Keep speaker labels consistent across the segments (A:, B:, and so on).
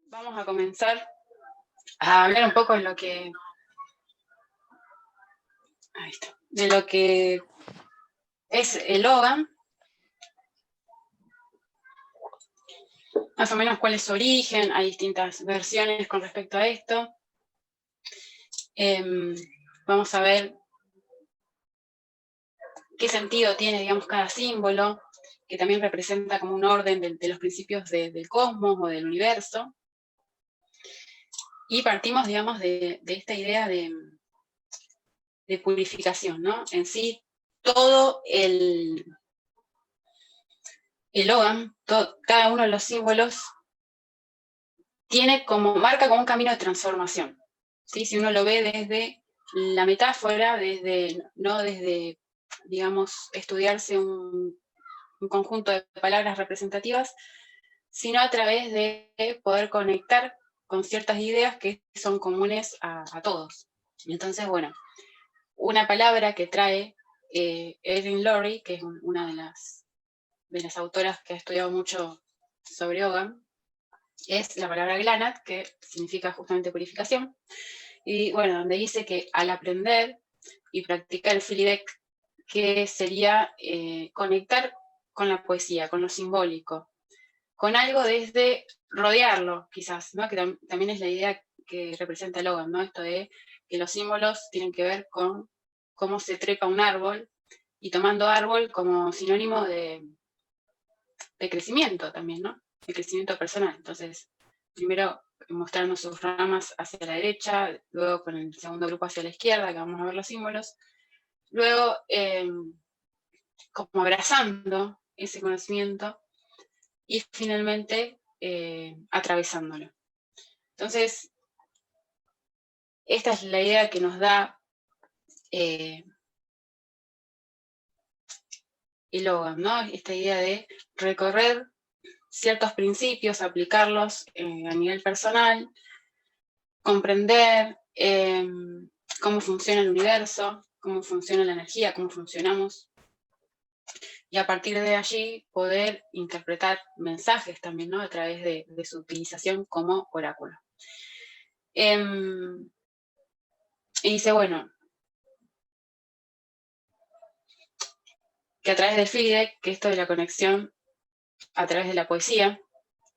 A: Vamos a comenzar a hablar un poco de lo que es el Logan, más o menos cuál es su origen. Hay distintas versiones con respecto a esto. Vamos a ver qué sentido tiene, digamos, cada símbolo, que también representa como un orden de los principios del cosmos o del universo. Y partimos, digamos, de esta idea de purificación, ¿no? En sí, todo el Logan, cada uno de los símbolos marca como un camino de transformación, ¿sí? Si uno lo ve desde la metáfora, no desde, digamos, estudiarse un conjunto de palabras representativas, sino a través de poder conectar con ciertas ideas que son comunes a todos. Entonces, bueno, una palabra que trae Erin Lowry, que es una de las autoras que ha estudiado mucho sobre Ogham, es la palabra Glanat, que significa justamente purificación. Y bueno, donde dice que al aprender y practicar el Filidec, que sería conectar con la poesía, con lo simbólico, con algo desde rodearlo, quizás, ¿no? Que también es la idea que representa Logan, ¿no? Esto de que los símbolos tienen que ver con cómo se trepa un árbol, y tomando árbol como sinónimo de crecimiento también, ¿no? De crecimiento personal. Entonces, primero mostrando sus ramas hacia la derecha, luego con el segundo grupo hacia la izquierda, que vamos a ver los símbolos, luego como abrazando ese conocimiento y finalmente atravesándolo. Entonces, esta es la idea que nos da el Logan, ¿no? Esta idea de recorrer ciertos principios, aplicarlos a nivel personal, comprender cómo funciona el universo, cómo funciona la energía, cómo funcionamos, y a partir de allí poder interpretar mensajes también, ¿no? A través de su utilización como oráculo. Y dice, bueno, que a través del Filidec, que esto de la conexión a través de la poesía,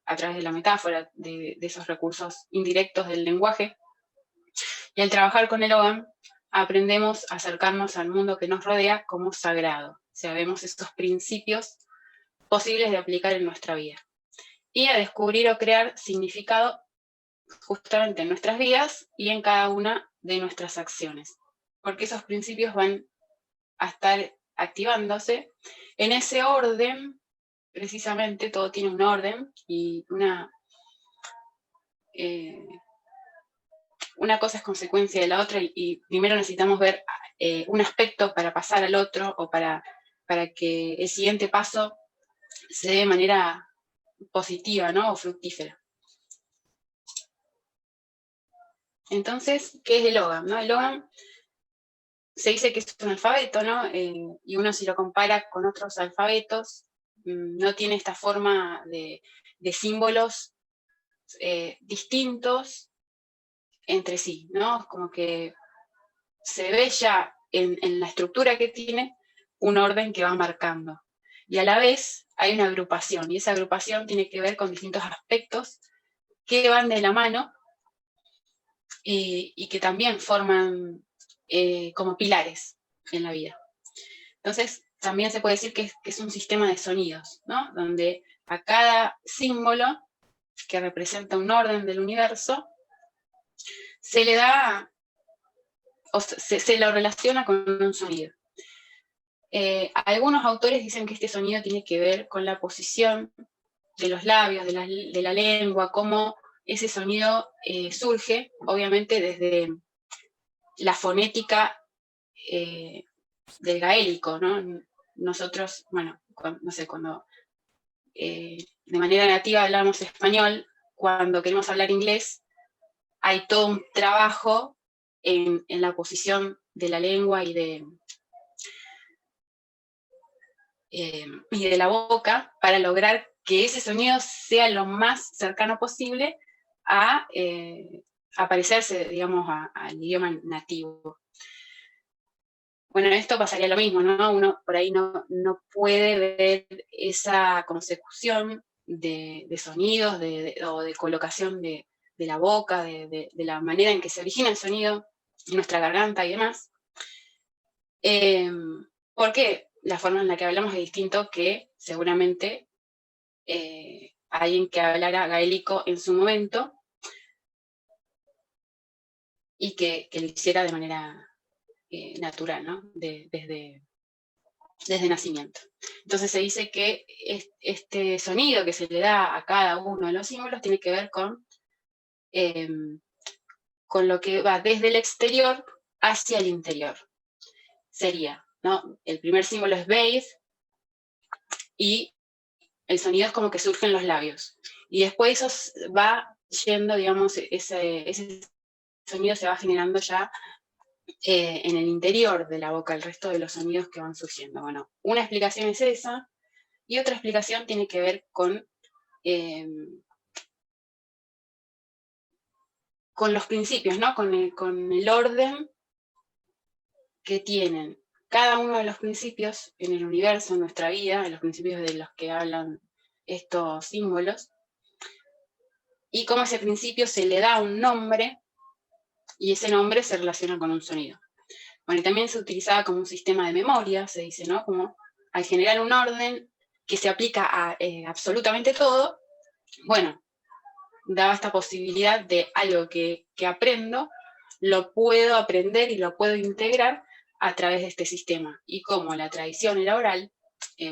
A: a través de la metáfora, de esos recursos indirectos del lenguaje, y al trabajar con el Ogham, aprendemos a acercarnos al mundo que nos rodea como sagrado. O sea, vemos estos principios posibles de aplicar en nuestra vida. Y a descubrir o crear significado justamente en nuestras vidas y en cada una de nuestras acciones. Porque esos principios van a estar activándose en ese orden. Precisamente todo tiene un orden y una cosa es consecuencia de la otra, y primero necesitamos ver un aspecto para pasar al otro, o para que el siguiente paso se dé de manera positiva, ¿no? O fructífera. Entonces, ¿qué es el Ogham, no? El Ogham se dice que es un alfabeto, ¿no? Y uno, si lo compara con otros alfabetos, no tiene esta forma de símbolos distintos entre sí, ¿no? Como que se ve ya en la estructura que tiene un orden que va marcando. Y a la vez hay una agrupación, y esa agrupación tiene que ver con distintos aspectos que van de la mano y que también forman como pilares en la vida. Entonces, también se puede decir que es un sistema de sonidos, ¿no? Donde a cada símbolo que representa un orden del universo se le da, o se lo relaciona con un sonido. Algunos autores dicen que este sonido tiene que ver con la posición de los labios, de la lengua, cómo ese sonido surge, obviamente, desde la fonética del gaélico, ¿no? Nosotros, bueno, no sé, cuando de manera nativa hablamos español, cuando queremos hablar inglés, hay todo un trabajo en la posición de la lengua y y de la boca para lograr que ese sonido sea lo más cercano posible a parecerse, digamos, al idioma nativo. Bueno, en esto pasaría lo mismo, ¿no? Uno por ahí no puede ver esa consecución de sonidos o de colocación de la boca, de la manera en que se origina el sonido en nuestra garganta y demás. Porque la forma en la que hablamos es distinto que seguramente alguien que hablara gaélico en su momento y que lo hiciera de manera natural, ¿no? Desde nacimiento. Entonces se dice que este sonido que se le da a cada uno de los símbolos tiene que ver con lo que va desde el exterior hacia el interior. Sería, ¿no? El primer símbolo es base y el sonido es como que surge en los labios. Y después eso va yendo, digamos, ese sonido se va generando ya en el interior de la boca, el resto de los sonidos que van surgiendo. Bueno, una explicación es esa, y otra explicación tiene que ver con los principios, ¿no? Con el orden que tienen cada uno de los principios en el universo, en nuestra vida, en los principios de los que hablan estos símbolos, y cómo ese principio se le da un nombre y ese nombre se relaciona con un sonido. Bueno, y también se utilizaba como un sistema de memoria, se dice, ¿no? Como al generar un orden que se aplica a absolutamente todo, bueno, daba esta posibilidad de algo que aprendo, lo puedo aprender y lo puedo integrar a través de este sistema. Y como la tradición era oral,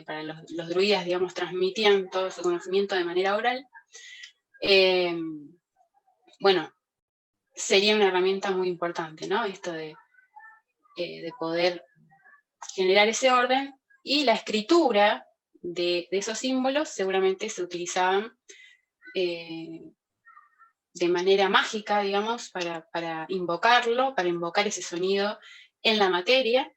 A: para los druidas, digamos, transmitían todo su conocimiento de manera oral, bueno, sería una herramienta muy importante, ¿no? Esto de poder generar ese orden, y la escritura de esos símbolos seguramente se utilizaban de manera mágica, digamos, para invocarlo, para invocar ese sonido en la materia.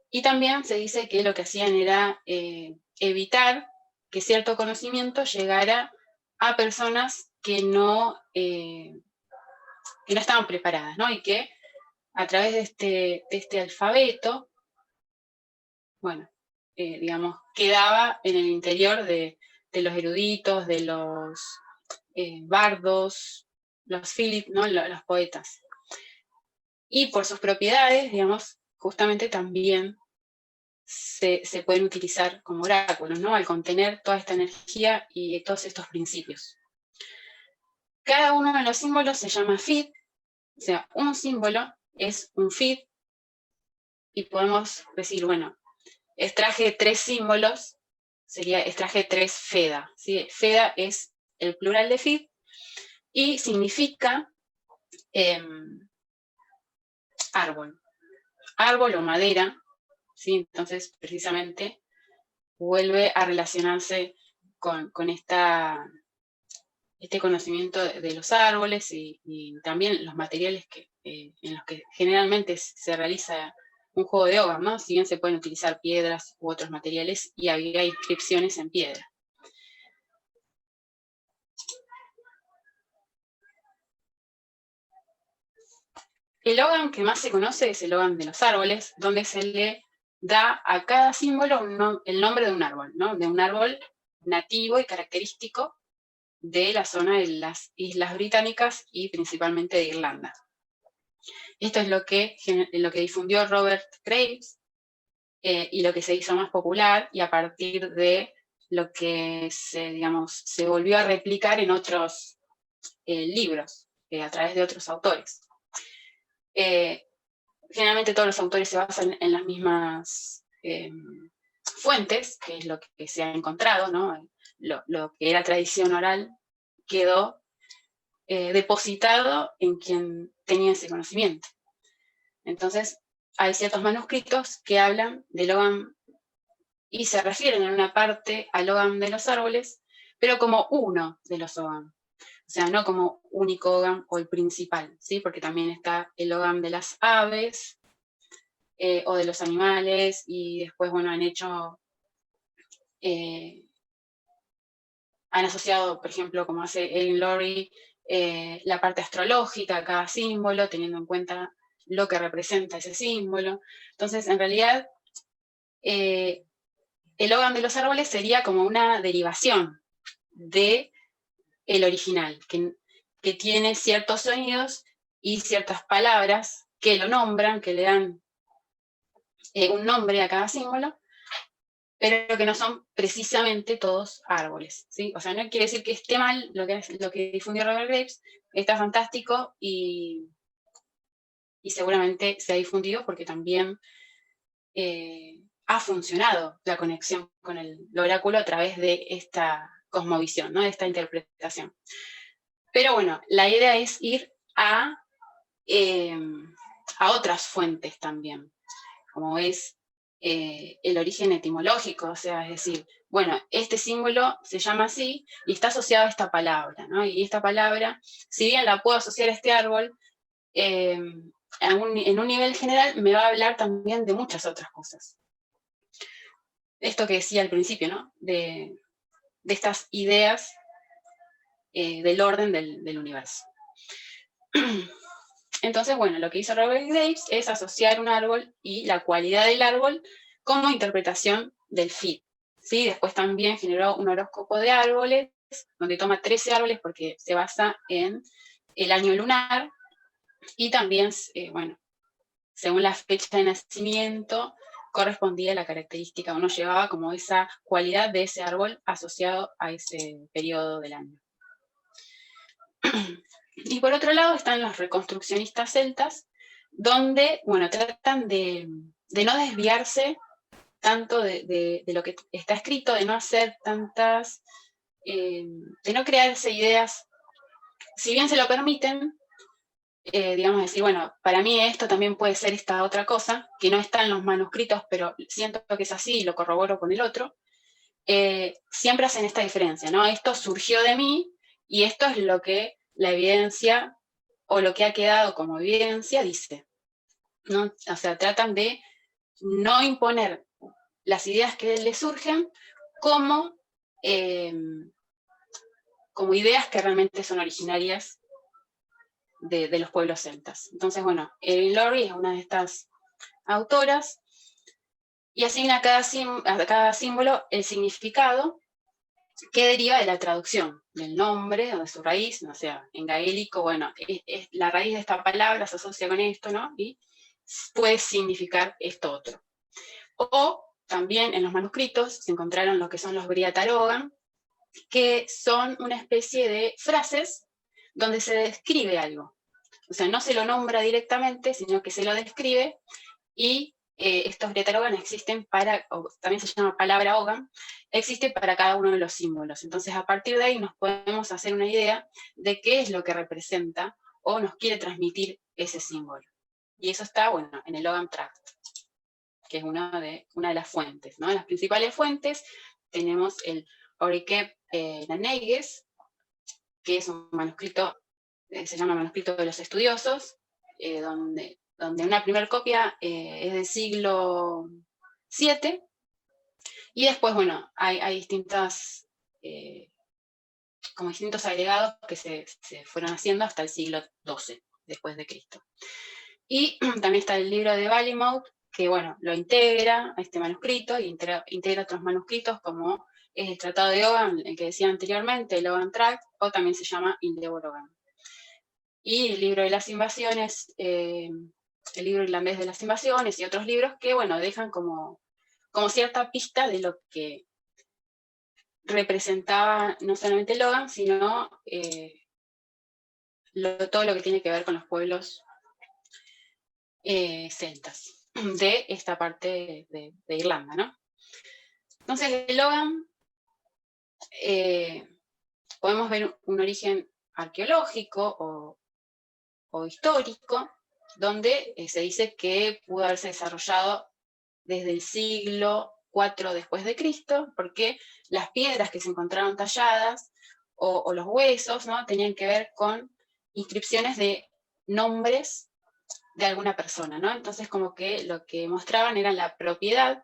A: Y también se dice que lo que hacían era evitar que cierto conocimiento llegara a personas que no estaban preparadas, ¿no? Y que a través de este alfabeto, bueno, digamos, quedaba en el interior de los eruditos, de los bardos, los Philip, ¿no? Los poetas. Y por sus propiedades, digamos, justamente también se pueden utilizar como oráculos, ¿no? Al contener toda esta energía y todos estos principios. Cada uno de los símbolos se llama Fid, o sea, un símbolo es un Fid, y podemos decir, bueno, extraje 3 símbolos, sería extraje 3 Feda, ¿sí? Feda es el plural de Fid y significa árbol, árbol o madera, ¿sí? Entonces, precisamente, vuelve a relacionarse con este conocimiento de los árboles y también los materiales en los que generalmente se realiza un juego de Ogham, ¿no? Si bien se pueden utilizar piedras u otros materiales, y había inscripciones en piedra. El Ogham que más se conoce es el Ogham de los árboles, donde se le da a cada símbolo el nombre de un árbol, ¿no? De un árbol nativo y característico de la zona de las Islas Británicas y principalmente de Irlanda. Esto es lo que difundió Robert Graves y lo que se hizo más popular, y a partir de lo que se volvió a replicar en otros libros, a través de otros autores. Generalmente todos los autores se basan en las mismas fuentes, que es lo que se ha encontrado, ¿no? Lo que era tradición oral quedó depositado en quien tenía ese conocimiento. Entonces, hay ciertos manuscritos que hablan del Ogham y se refieren en una parte al Ogham de los árboles, pero como uno de los Ogham. O sea, no como único Ogham o el principal, ¿sí? Porque también está el Ogham de las aves, o de los animales, y después, bueno, han hecho, han asociado, por ejemplo, como hace Ellen Laurie, la parte astrológica a cada símbolo, teniendo en cuenta lo que representa ese símbolo. Entonces, en realidad, el Logan de los árboles sería como una derivación de el original, que tiene ciertos sonidos y ciertas palabras que lo nombran, que le dan un nombre a cada símbolo, pero que no son precisamente todos árboles, ¿sí? O sea, no quiere decir que esté mal lo que difundió Robert Graves, está fantástico y seguramente se ha difundido porque también ha funcionado la conexión con el oráculo a través de esta cosmovisión, ¿no? De esta interpretación. Pero bueno, la idea es ir a otras fuentes también, como es el origen etimológico, o sea, es decir, bueno, este símbolo se llama así y está asociado a esta palabra, ¿no? Y esta palabra, si bien la puedo asociar a este árbol, en un nivel general me va a hablar también de muchas otras cosas. Esto que decía al principio, ¿no? De estas ideas del orden del universo. Entonces, bueno, lo que hizo Robert Graves es asociar un árbol y la cualidad del árbol como interpretación del FIT. ¿Sí? Después también generó un horóscopo de árboles, donde toma 13 árboles porque se basa en el año lunar, y también, bueno, según la fecha de nacimiento, correspondía a la característica, uno llevaba como esa cualidad de ese árbol asociado a ese periodo del año. Y por otro lado están los reconstruccionistas celtas, donde, bueno, tratan de no desviarse tanto de lo que está escrito, de no hacer tantas, de no crearse ideas, si bien se lo permiten, digamos, decir, bueno, para mí esto también puede ser esta otra cosa, que no está en los manuscritos, pero siento que es así y lo corroboro con el otro, siempre hacen esta diferencia, ¿no? Esto surgió de mí y esto es lo que la evidencia o lo que ha quedado como evidencia dice, ¿no? O sea, tratan de no imponer las ideas que les surgen como, como ideas que realmente son originarias de los pueblos celtas. Entonces, bueno, Erin Laurie es una de estas autoras y asigna a cada símbolo el significado que deriva de la traducción del nombre o de su raíz, o sea, en gaélico, bueno, es la raíz de esta palabra se asocia con esto, ¿no? Y puede significar esto otro. O también en los manuscritos se encontraron lo que son los Briatarogan, que son una especie de frases donde se describe algo. O sea, no se lo nombra directamente, sino que se lo describe, y estos Briatarogan existen para, o también se llama palabra Ogan, existe para cada uno de los símbolos. Entonces, a partir de ahí nos podemos hacer una idea de qué es lo que representa o nos quiere transmitir ese símbolo. Y eso está, bueno, en el Ogham Tract, que es una de las fuentes, ¿no? Las principales fuentes tenemos el Oriquep Naneigues, que es un manuscrito, se llama Manuscrito de los Estudiosos, donde una primera copia es del siglo VII, y después, bueno, hay distintas, como distintos agregados que se fueron haciendo hasta el siglo XII después de Cristo. Y también está el libro de Ballymote, que, bueno, lo integra a este manuscrito y integra otros manuscritos como es el Tratado de Ogham, el que decía anteriormente, el Ogham Tract, o también se llama Endeavour Ogham. Y el libro de las invasiones, el libro irlandés de las invasiones y otros libros que, bueno, dejan como cierta pista de lo que representaba no solamente el Ogham, sino todo lo que tiene que ver con los pueblos celtas de esta parte de Irlanda, ¿no? Entonces, el Ogham podemos ver un origen arqueológico o histórico, donde se dice que pudo haberse desarrollado desde el siglo IV después de Cristo, porque las piedras que se encontraron talladas o los huesos, ¿no? Tenían que ver con inscripciones de nombres de alguna persona, ¿no? Entonces como que lo que mostraban era la propiedad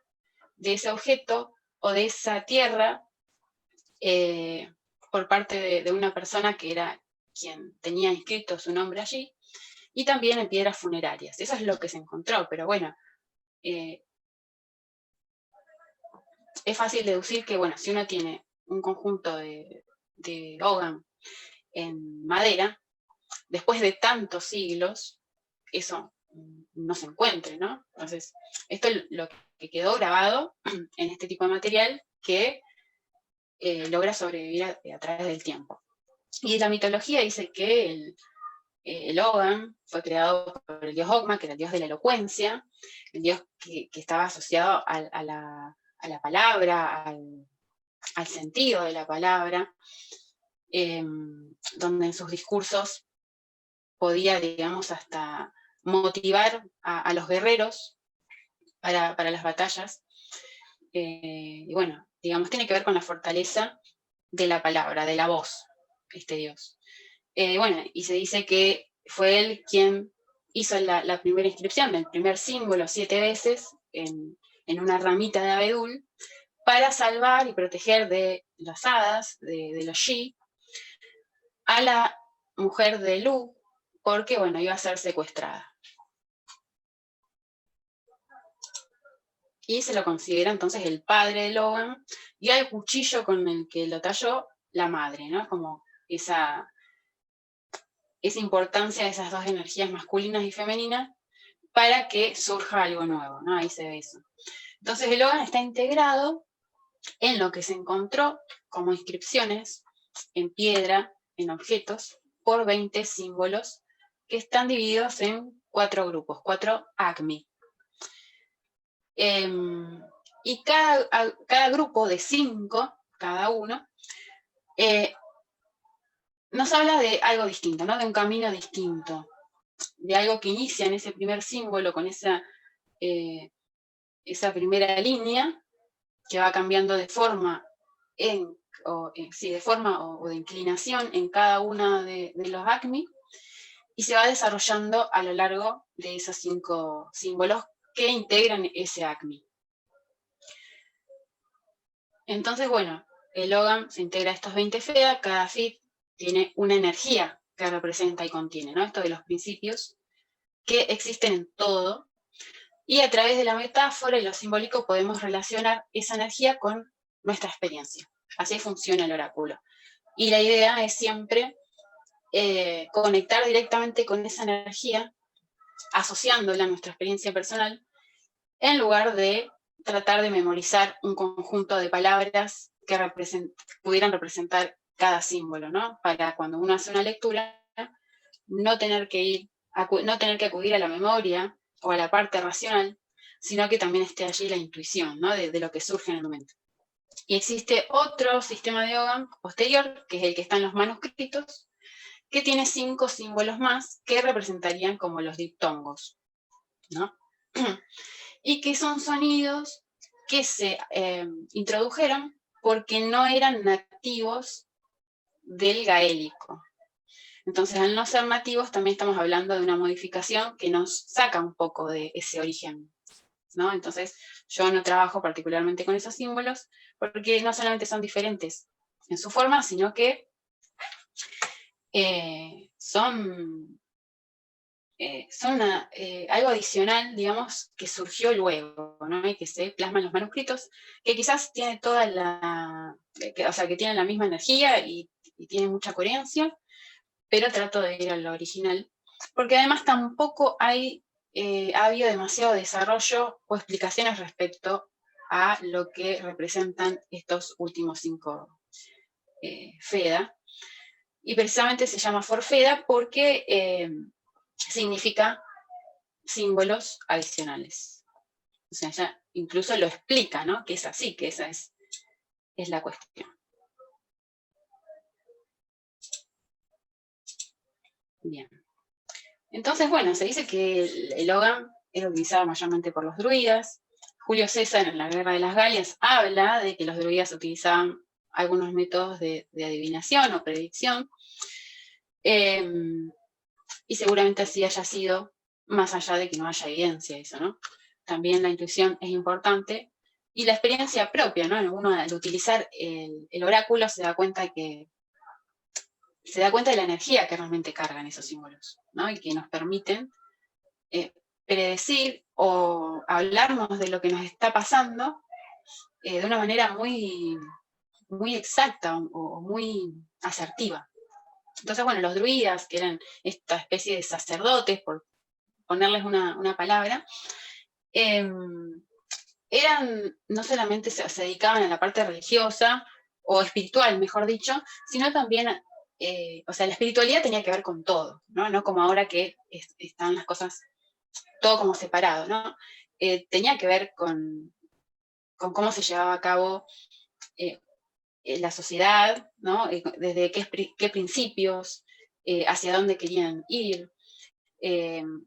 A: de ese objeto o de esa tierra por parte de una persona que era quien tenía inscrito su nombre allí, y también en piedras funerarias. Eso es lo que se encontró, pero bueno, es fácil deducir que, bueno, si uno tiene un conjunto de Hogan en madera, después de tantos siglos, eso no se encuentre, ¿no? Entonces, esto es lo que quedó grabado en este tipo de material que logra sobrevivir a través del tiempo. Y la mitología dice que el Hogan fue creado por el dios Hogma, que era el dios de la elocuencia, el dios que estaba asociado a la palabra, al sentido de la palabra, donde en sus discursos podía, digamos, hasta motivar a los guerreros para las batallas. Y bueno, digamos, tiene que ver con la fortaleza de la palabra, de la voz, este dios. Bueno, y se dice que fue él quien hizo la primera inscripción, el primer símbolo 7 veces en una ramita de abedul, para salvar y proteger de las hadas, de los Yi, a la mujer de Lu, porque, bueno, iba a ser secuestrada. Y se lo considera entonces el padre de Logan, y al cuchillo con el que lo talló, la madre, ¿no? Como esa importancia de esas dos energías masculinas y femeninas para que surja algo nuevo, ¿no? Ahí se ve eso. Entonces el Logan está integrado en lo que se encontró como inscripciones en piedra, en objetos, por 20 símbolos que están divididos en 4 grupos, 4 ACMI. Y cada grupo de 5, cada uno, nos habla de algo distinto, ¿no? De un camino distinto, de algo que inicia en ese primer símbolo, con esa primera línea, que va cambiando de forma, de forma o de inclinación en cada una de los ACMI, y se va desarrollando a lo largo de esos 5 símbolos que integran ese ACMI. Entonces, bueno, el Logan se integra a estos 20 FEA, cada FIT tiene una energía que representa y contiene, ¿no? Esto de los principios que existen en todo, y a través de la metáfora y lo simbólico podemos relacionar esa energía con nuestra experiencia. Así funciona el oráculo. Y la idea es siempre conectar directamente con esa energía, asociándola a nuestra experiencia personal, en lugar de tratar de memorizar un conjunto de palabras que pudieran representar cada símbolo, ¿no? Para cuando uno hace una lectura, no tener que acudir a la memoria o a la parte racional, sino que también esté allí la intuición, ¿no? de lo que surge en el momento. Y existe otro sistema de Hogan posterior, que es el que está en los manuscritos, que tiene 5 símbolos más que representarían como los diptongos, ¿no? Y que son sonidos que se introdujeron porque no eran nativos del gaélico. Entonces, al no ser nativos, también estamos hablando de una modificación que nos saca un poco de ese origen, ¿no? Entonces, yo no trabajo particularmente con esos símbolos porque no solamente son diferentes en su forma, sino que son algo adicional, digamos, que surgió luego, ¿no? Y que se plasma en los manuscritos, que quizás tiene que tiene la misma energía y tiene mucha coherencia, pero trato de ir a lo original, porque además tampoco ha habido demasiado desarrollo o explicaciones respecto a lo que representan estos últimos 5 FEDA, y precisamente se llama Forfeda porque significa símbolos adicionales. O sea, ya incluso lo explica, ¿no? Que es así, que esa es la cuestión. Bien. Entonces, bueno, se dice que el Hogan era utilizado mayormente por los druidas. Julio César, en la Guerra de las Galias, habla de que los druidas utilizaban algunos métodos de adivinación o predicción, y seguramente así haya sido más allá de que no haya evidencia de eso, ¿no? También la intuición es importante, y la experiencia propia, ¿no? Uno al utilizar el oráculo se da cuenta de la energía que realmente cargan esos símbolos, ¿no? Y que nos permiten predecir o hablarnos de lo que nos está pasando de una manera muy, muy exacta o muy asertiva. Entonces, bueno, los druidas, que eran esta especie de sacerdotes, por ponerles una palabra, eran, no solamente se dedicaban a la parte religiosa, o espiritual, mejor dicho, sino también, o sea, la espiritualidad tenía que ver con todo, ¿no? No como ahora que están las cosas todo como separado, ¿no? Tenía que ver con cómo se llevaba a cabo la sociedad, ¿no? Desde qué principios, hacia dónde querían ir,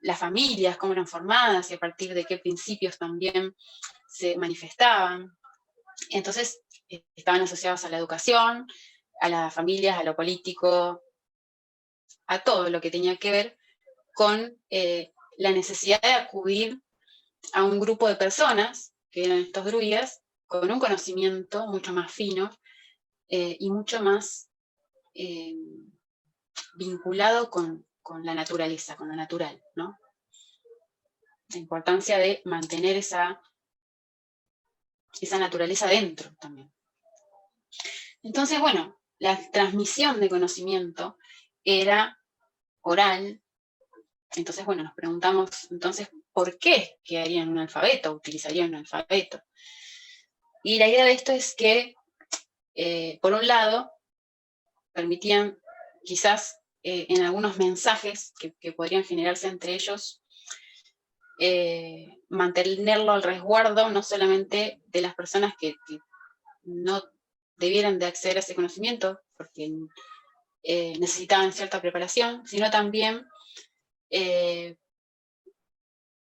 A: las familias, cómo eran formadas y a partir de qué principios también se manifestaban. Entonces, estaban asociados a la educación, a las familias, a lo político, a todo lo que tenía que ver con la necesidad de acudir a un grupo de personas, que eran estos druidas, con un conocimiento mucho más fino y mucho más vinculado con la naturaleza, con lo natural, ¿no? La importancia de mantener esa naturaleza dentro también. Entonces, bueno, la transmisión de conocimiento era oral. Entonces, bueno, nos preguntamos, entonces, ¿por qué quedarían un alfabeto? ¿Utilizarían un alfabeto? Y la idea de esto es que, por un lado, permitían quizás en algunos mensajes que podrían generarse entre ellos, mantenerlo al resguardo no solamente de las personas que no debieran de acceder a ese conocimiento, porque necesitaban cierta preparación, sino también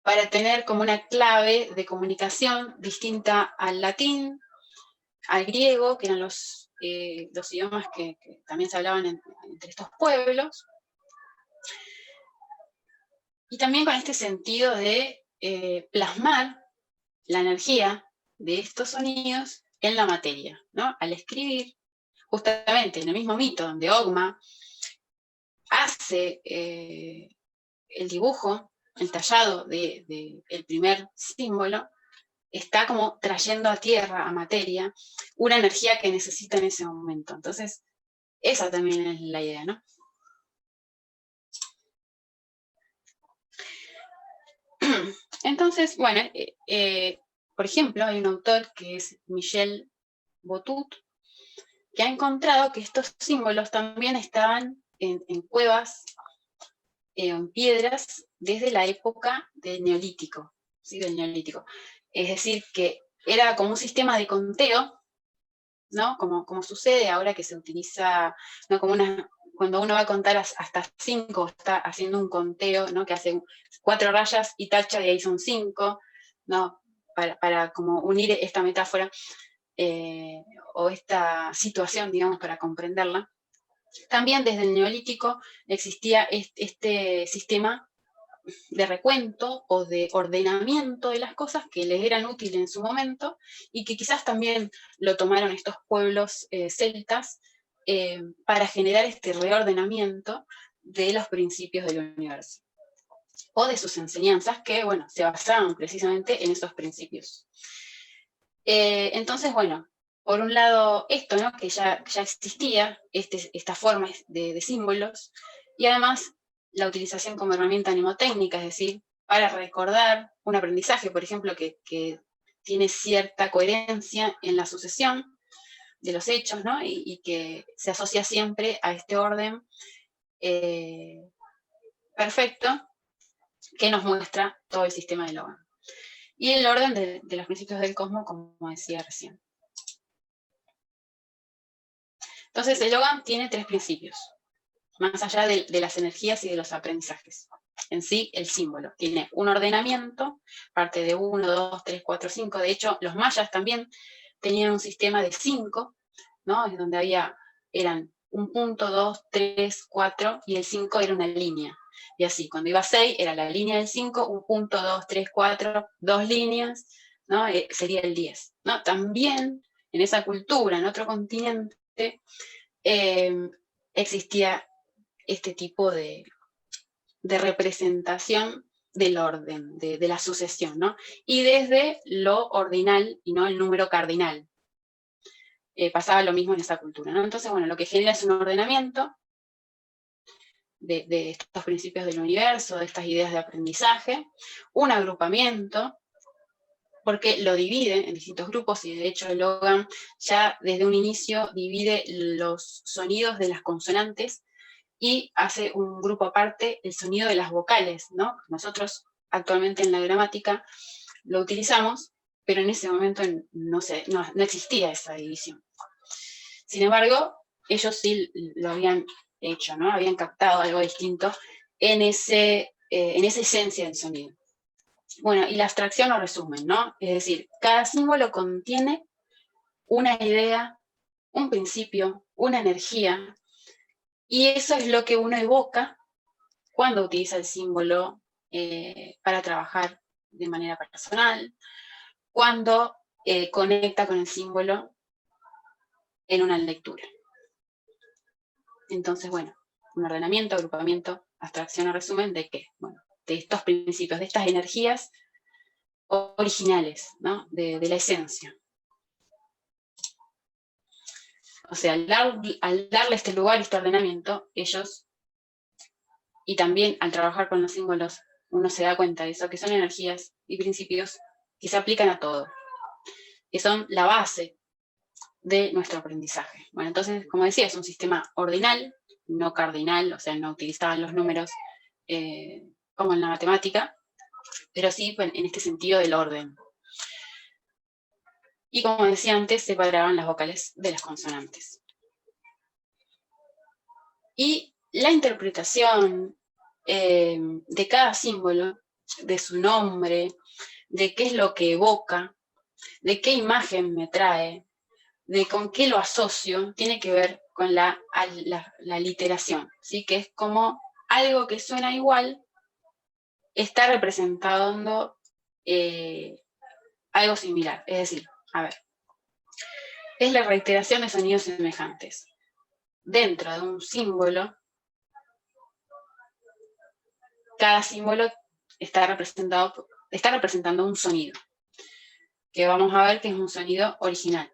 A: para tener como una clave de comunicación distinta al latín, al griego, que eran los idiomas que también se hablaban entre estos pueblos, y también con este sentido de plasmar la energía de estos sonidos en la materia, ¿no? Al escribir, justamente en el mismo mito donde Ogma hace el dibujo, el tallado del primer símbolo, está como trayendo a tierra, a materia, una energía que necesita en ese momento. Entonces, esa también es la idea, ¿no? Entonces, bueno, por ejemplo, hay un autor que es Michel Botut, que ha encontrado que estos símbolos también estaban en cuevas, en piedras, desde la época del Neolítico, ¿sí? Del Neolítico. Es decir, que era como un sistema de conteo, ¿no? Como sucede ahora que se utiliza, ¿no? Como cuando uno va a contar hasta 5, está haciendo un conteo, ¿no? Que hace 4 rayas y tacha y ahí son 5, ¿no? Para como unir esta metáfora o esta situación, digamos, para comprenderla. También desde el Neolítico existía este sistema de recuento o de ordenamiento de las cosas que les eran útiles en su momento y que quizás también lo tomaron estos pueblos celtas para generar este reordenamiento de los principios del universo o de sus enseñanzas que, bueno, se basaban precisamente en esos principios. Entonces, bueno, por un lado esto, ¿no? Que ya existía, esta forma de símbolos, y además la utilización como herramienta mnemotécnica, es decir, para recordar un aprendizaje, por ejemplo, que tiene cierta coherencia en la sucesión de los hechos, ¿no? Y que se asocia siempre a este orden perfecto que nos muestra todo el sistema de Logan. Y el orden de los principios del cosmos, como decía recién. Entonces, el Logan tiene 3 principios, más allá de las energías y de los aprendizajes. En sí, el símbolo tiene un ordenamiento, parte de 1, 2, 3, 4, 5. De hecho, los mayas también tenían un sistema de 5, ¿no? Es donde eran 1 punto, 2, 3, 4, y el 5 era una línea, Y así, cuando iba 6, era la línea del 5, un punto, 2, 3, 4, 2 líneas, ¿no? Sería el 10, ¿no? También en esa cultura, en otro continente, existía este tipo de representación del orden, de la sucesión, ¿no? Y desde lo ordinal y no el número cardinal. Pasaba lo mismo en esa cultura, ¿no? Entonces, bueno, lo que genera es un ordenamiento de estos principios del universo, de estas ideas de aprendizaje, un agrupamiento, porque lo divide en distintos grupos, y de hecho Logan ya desde un inicio divide los sonidos de las consonantes y hace un grupo aparte, el sonido de las vocales, ¿no? Nosotros actualmente en la gramática lo utilizamos, pero en ese momento no existía esa división. Sin embargo, ellos sí lo habían hecho, ¿no? Habían captado algo distinto en esa esencia del sonido. Bueno, y la abstracción lo resumen, ¿no? Es decir, cada símbolo contiene una idea, un principio, una energía, y eso es lo que uno evoca cuando utiliza el símbolo para trabajar de manera personal, cuando conecta con el símbolo en una lectura. Entonces, bueno, un ordenamiento, agrupamiento, abstracción o resumen de qué? Bueno, de estos principios, de estas energías originales, ¿no? De la esencia. O sea, al darle este lugar, este ordenamiento, ellos, y también al trabajar con los símbolos, uno se da cuenta de eso, que son energías y principios que se aplican a todo, que son la base de nuestro aprendizaje. Bueno, entonces, como decía, es un sistema ordinal, no cardinal, o sea, no utilizaban los números como en la matemática, pero sí en este sentido del orden. Y como decía antes, separaban las vocales de las consonantes. Y la interpretación de cada símbolo, de su nombre, de qué es lo que evoca, de qué imagen me trae, de con qué lo asocio, tiene que ver con la literación, ¿sí? Que es como algo que suena igual, está representando algo similar. Es decir, a ver, es la reiteración de sonidos semejantes. Dentro de un símbolo, cada símbolo está representando un sonido, que vamos a ver que es un sonido original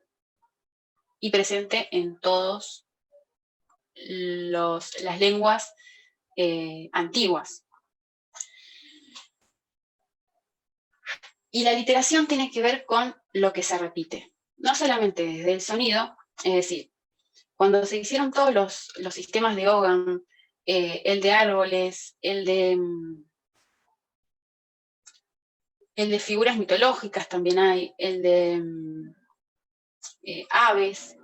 A: y presente en todas las lenguas antiguas. Y la literación tiene que ver con lo que se repite, no solamente desde el sonido, es decir, cuando se hicieron todos los sistemas de Hogan, el de árboles, el de figuras mitológicas también hay, el de aves,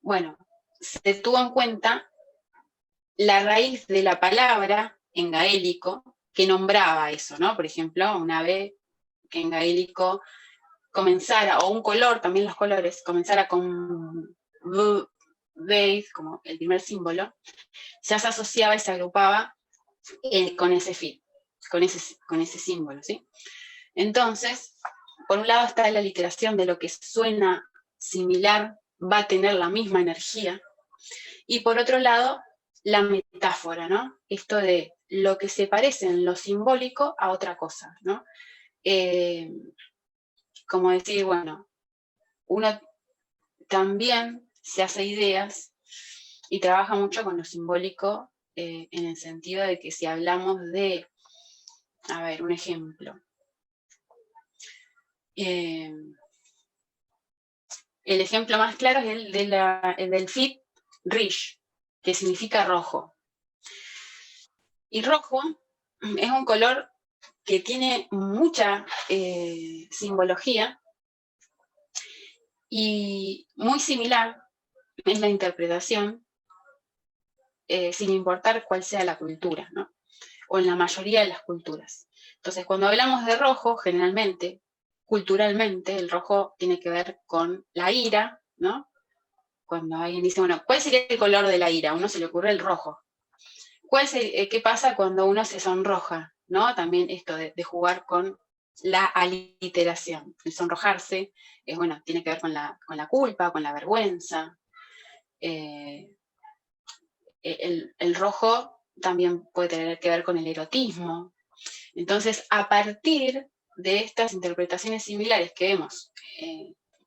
A: bueno, se tuvo en cuenta la raíz de la palabra en gaélico que nombraba eso, ¿no? Por ejemplo, un ave que en gaélico comenzara, o un color, también los colores, comenzara con beige, como el primer símbolo, ya se asociaba y se agrupaba con ese fin, con ese símbolo, ¿sí? Entonces, por un lado está la literación de lo que suena similar, va a tener la misma energía, y por otro lado, la metáfora, ¿no? Esto de lo que se parece en lo simbólico a otra cosa, ¿no? Como decir, bueno, uno también se hace ideas y trabaja mucho con lo simbólico en el sentido de que si hablamos de, a ver, un ejemplo. El ejemplo más claro es el del Fit Rish, que significa rojo. Y rojo es un color que tiene mucha simbología y muy similar en la interpretación, sin importar cuál sea la cultura, ¿no? O en la mayoría de las culturas. Entonces, cuando hablamos de rojo, generalmente, culturalmente, el rojo tiene que ver con la ira, ¿no? Cuando alguien dice, bueno, ¿cuál sería el color de la ira? A uno se le ocurre el rojo. ¿Qué pasa cuando uno se sonroja? ¿No? También esto de jugar con la aliteración. El sonrojarse, bueno, tiene que ver con la culpa, con la vergüenza. El rojo también puede tener que ver con el erotismo. Entonces, a partir de estas interpretaciones similares que vemos,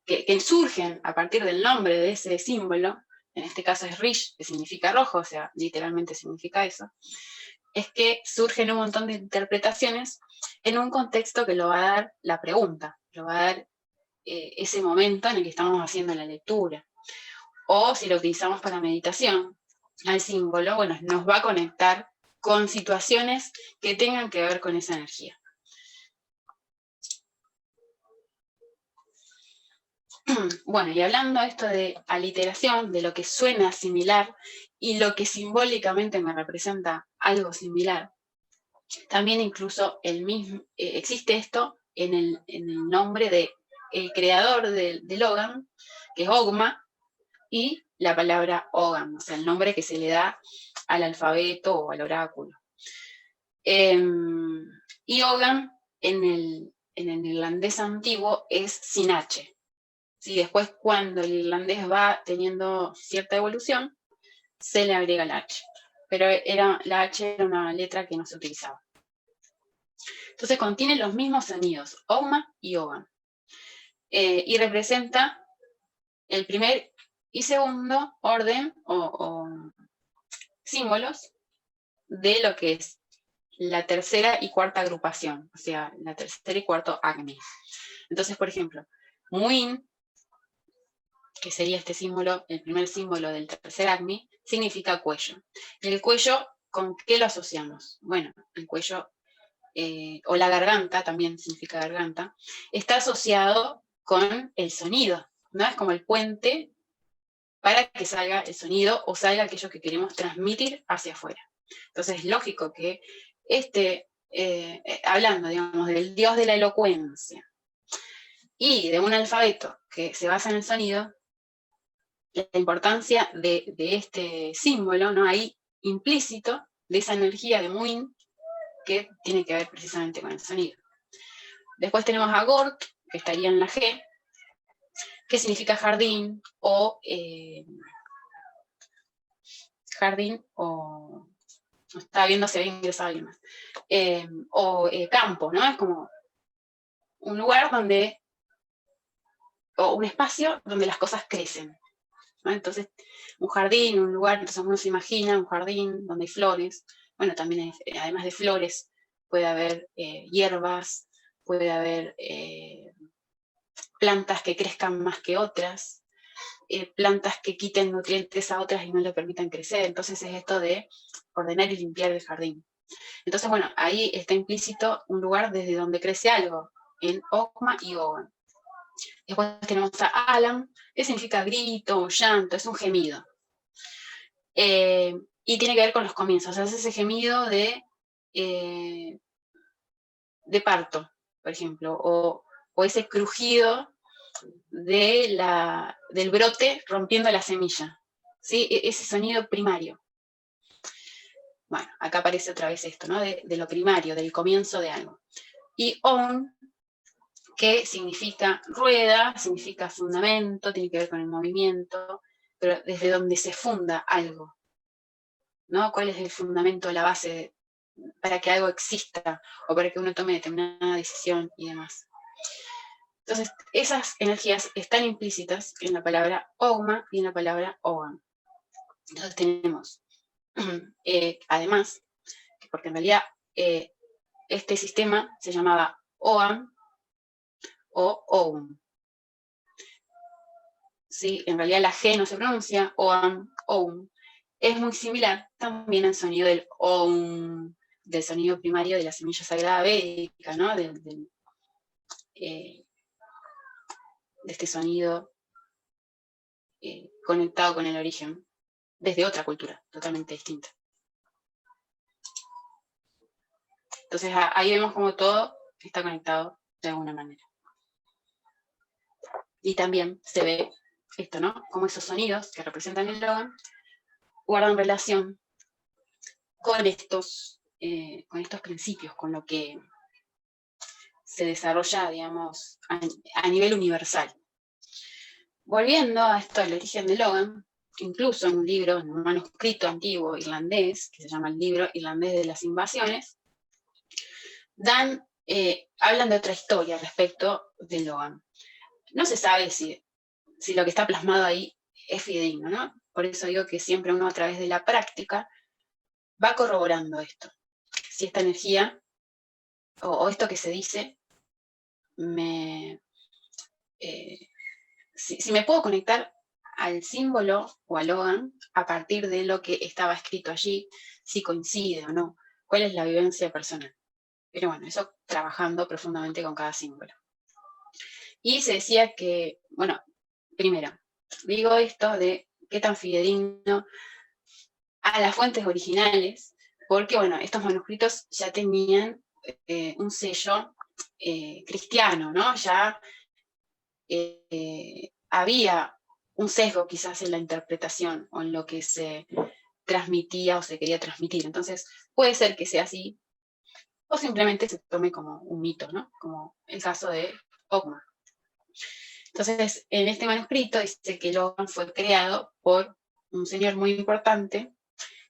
A: que surgen a partir del nombre de ese símbolo, en este caso es Rish, que significa rojo, o sea, literalmente significa eso, es que surgen un montón de interpretaciones en un contexto que lo va a dar la pregunta, lo va a dar ese momento en el que estamos haciendo la lectura. O si lo utilizamos para meditación, al símbolo, bueno, nos va a conectar con situaciones que tengan que ver con esa energía. Bueno, y hablando esto de aliteración, de lo que suena similar y lo que simbólicamente me representa algo similar, también incluso existe esto en el nombre de el creador de Logan, que es Ogma, y la palabra Ogham, o sea, el nombre que se le da al alfabeto o al oráculo. Y Ogham en el irlandés antiguo es sin H. ¿Sí? Después, cuando el irlandés va teniendo cierta evolución, se le agrega la H. Pero la H era una letra que no se utilizaba. Entonces contiene los mismos sonidos, Ogma y Ogham. Y representa el primer y segundo orden o símbolos de lo que es la tercera y cuarta agrupación, o sea, la tercera y cuarto Agni. Entonces, por ejemplo, Muin, que sería este símbolo, el primer símbolo del tercer Agni, significa cuello. ¿Y el cuello con qué lo asociamos? Bueno, el cuello, o la garganta, también significa garganta, está asociado con el sonido, ¿no? Es como el puente para que salga el sonido o salga aquello que queremos transmitir hacia afuera. Entonces es lógico que hablando, digamos, del dios de la elocuencia y de un alfabeto que se basa en el sonido, la importancia de este símbolo, ¿no? Ahí implícito, de esa energía de Muin, que tiene que ver precisamente con el sonido. Después tenemos a Gort, que estaría en la G, que significa jardín o estaba viendo si había ingresado alguien más, campo, ¿no? Es como un lugar donde, o un espacio donde las cosas crecen, ¿no? Entonces, un jardín, un lugar, entonces uno se imagina un jardín donde hay flores, bueno, también además de flores, puede haber hierbas, puede haber plantas que crezcan más que otras, plantas que quiten nutrientes a otras y no le permitan crecer, entonces es esto de ordenar y limpiar el jardín. Entonces, bueno, ahí está implícito un lugar desde donde crece algo, en Ogma y Ogham. Después tenemos a Alam, que significa grito o llanto, es un gemido. Y tiene que ver con los comienzos, o sea, es ese gemido de parto, por ejemplo, o ese crujido del brote rompiendo la semilla, ¿sí? Ese sonido primario. Bueno, acá aparece otra vez esto, ¿no? De lo primario, del comienzo de algo. Y On, que significa rueda, significa fundamento, tiene que ver con el movimiento, pero desde donde se funda algo, ¿no? ¿Cuál es el fundamento, la base para que algo exista o para que uno tome determinada decisión y demás? Entonces, esas energías están implícitas en la palabra Ogma y en la palabra Ogham. Entonces tenemos, además, porque en realidad este sistema se llamaba Ogham o Ogham. ¿Sí? En realidad la G no se pronuncia, Ogham, Ogham. Es muy similar también al sonido del Om, del sonido primario de la semilla sagrada védica, ¿no? De este sonido conectado con el origen, desde otra cultura, totalmente distinta. Entonces ahí vemos como todo está conectado de alguna manera. Y también se ve esto, ¿no? Como esos sonidos que representan el Logan guardan relación con estos principios, con lo que se desarrolla, digamos, a nivel universal. Volviendo a esto del origen de Logan, incluso en un libro, en un manuscrito antiguo irlandés, que se llama el Libro Irlandés de las Invasiones, hablan de otra historia respecto de Logan. No se sabe si lo que está plasmado ahí es fidedigno, ¿no? Por eso digo que siempre uno a través de la práctica va corroborando esto. Si esta energía o esto que se dice, si me puedo conectar al símbolo o a Logan a partir de lo que estaba escrito allí, si coincide o no, cuál es la vivencia personal. Pero bueno, eso trabajando profundamente con cada símbolo. Y se decía que, bueno, primero, digo esto de qué tan fidedigno a las fuentes originales, porque, bueno, estos manuscritos ya tenían un sello cristiano, ¿no? Ya había un sesgo quizás en la interpretación o en lo que se transmitía o se quería transmitir. Entonces, puede ser que sea así, o simplemente se tome como un mito, ¿no? Como el caso de Ockman. Entonces, en este manuscrito dice que Logan fue creado por un señor muy importante,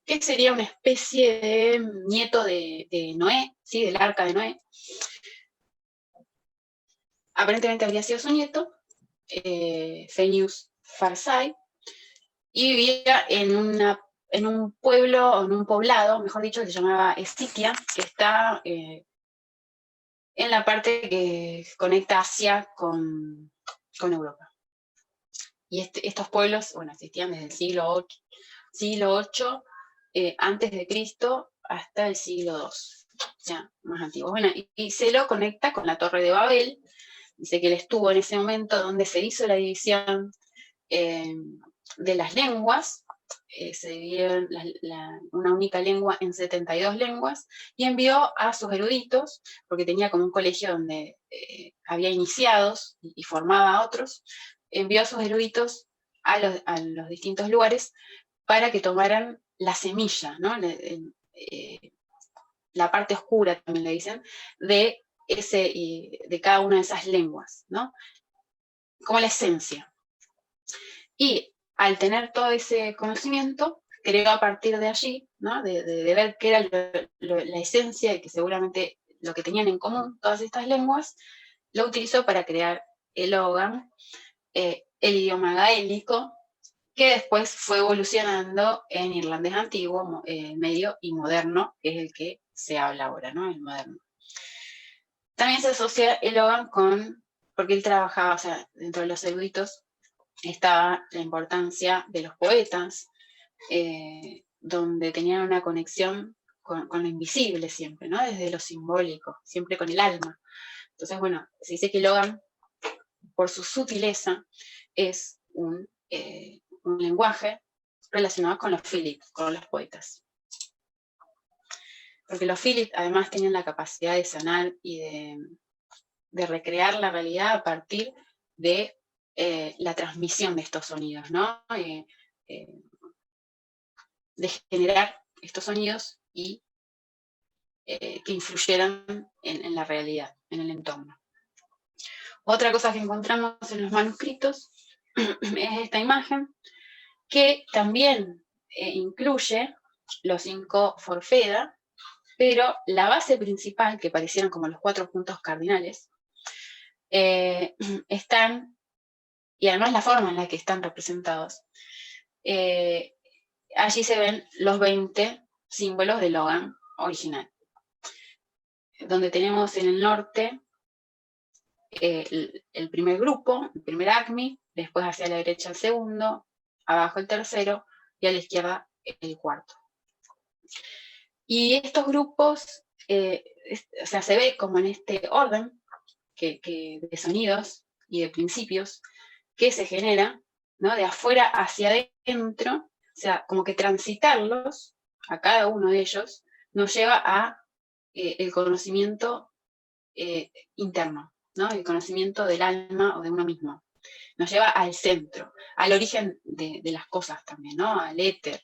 A: que sería una especie de nieto de Noé, ¿sí? Del arca de Noé. Aparentemente habría sido su nieto, Phineas Farsight, y vivía en un pueblo, o en un poblado, mejor dicho, que se llamaba Estitia, que está en la parte que conecta Asia con Europa. Y estos pueblos, bueno, existían desde el siglo VIII antes de Cristo hasta el siglo II, ya más antiguos. Bueno, y se lo conecta con la Torre de Babel. Dice que él estuvo en ese momento donde se hizo la división de las lenguas, se dividió una única lengua en 72 lenguas, y envió a sus eruditos, porque tenía como un colegio donde había iniciados y formaba a otros, envió a sus eruditos a los distintos lugares para que tomaran la semilla, ¿no? La parte oscura, también le dicen, de cada una de esas lenguas, ¿no? Como la esencia. Y al tener todo ese conocimiento, creó a partir de allí, ¿no? de ver qué era la esencia y que seguramente lo que tenían en común todas estas lenguas, lo utilizó para crear el Logan, el idioma gaélico, que después fue evolucionando en irlandés antiguo, medio y moderno, que es el que se habla ahora, ¿no? El moderno. También se asocia el Logan porque él trabajaba, o sea, dentro de los eruditos, estaba la importancia de los poetas, donde tenían una conexión con lo invisible siempre, ¿no? Desde lo simbólico, siempre con el alma. Entonces, bueno, se dice que Logan, por su sutileza, es un lenguaje relacionado con los Philip, con los poetas. Porque los Philip además tenían la capacidad de sanar y de recrear la realidad a partir de la transmisión de estos sonidos, ¿no? De generar estos sonidos y que influyeran en la realidad, en el entorno. Otra cosa que encontramos en los manuscritos es esta imagen, que también incluye los 5 forfeda, pero la base principal, que parecieran como los 4 puntos cardinales, están, y además la forma en la que están representados, allí se ven los 20 símbolos de Logan original, donde tenemos en el norte el primer grupo, el primer ACMI, después hacia la derecha el segundo, abajo el tercero y a la izquierda el cuarto. Y estos grupos, o sea, se ve como en este orden de sonidos y de principios que se genera, ¿no? De afuera hacia adentro, o sea, como que transitarlos a cada uno de ellos nos lleva a el conocimiento interno, ¿no? El conocimiento del alma o de uno mismo. Nos lleva al centro, al origen de las cosas también, ¿no? Al éter.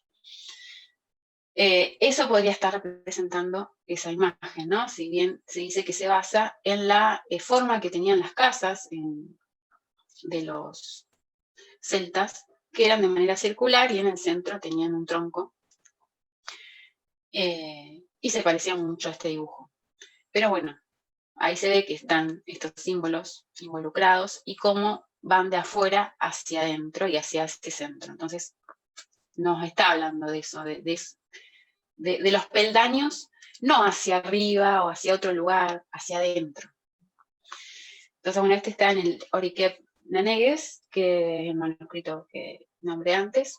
A: Eso podría estar representando esa imagen, ¿no? Si bien se dice que se basa en la forma que tenían las casas de los celtas, que eran de manera circular y en el centro tenían un tronco, y se parecía mucho a este dibujo. Pero bueno, ahí se ve que están estos símbolos involucrados y cómo van de afuera hacia adentro y hacia este centro. Entonces, nos está hablando de eso, de los peldaños, no hacia arriba o hacia otro lugar, hacia adentro. Entonces, bueno, este está en el Oriquep Nanegues, que es el manuscrito que nombré antes,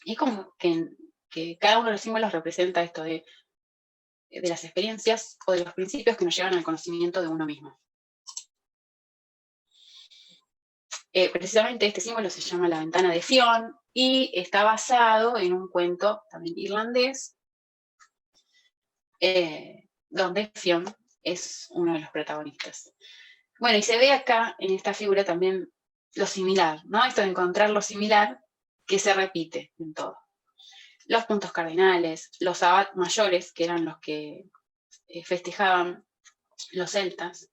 A: y es como que cada uno de los símbolos representa esto de las experiencias o de los principios que nos llevan al conocimiento de uno mismo. Precisamente este símbolo se llama la ventana de Fionn y está basado en un cuento también irlandés, donde Fionn es uno de los protagonistas. Bueno, y se ve acá en esta figura también lo similar, ¿no? Esto de encontrar lo similar que se repite en todo. Los puntos cardinales, los abad mayores, que eran los que festejaban los celtas.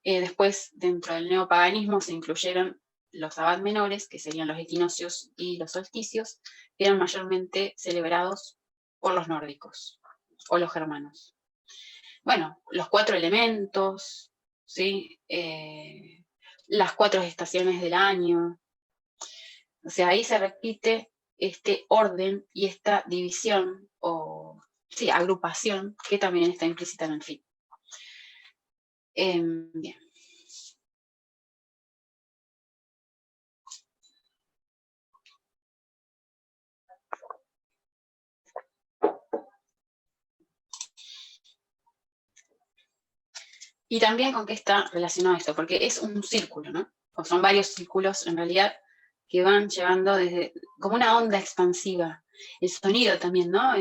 A: Después, dentro del neopaganismo, se incluyeron los abad menores, que serían los equinoccios y los solsticios, que eran mayormente celebrados por los nórdicos o los germanos. Bueno, los 4 elementos, ¿sí? Las 4 estaciones del año. O sea, ahí se repite este orden y esta división o sí, agrupación que también está implícita en el fin. Bien. Y también con qué está relacionado esto, porque es un círculo, ¿no? O son varios círculos en realidad que van llevando desde como una onda expansiva. El sonido también, ¿no?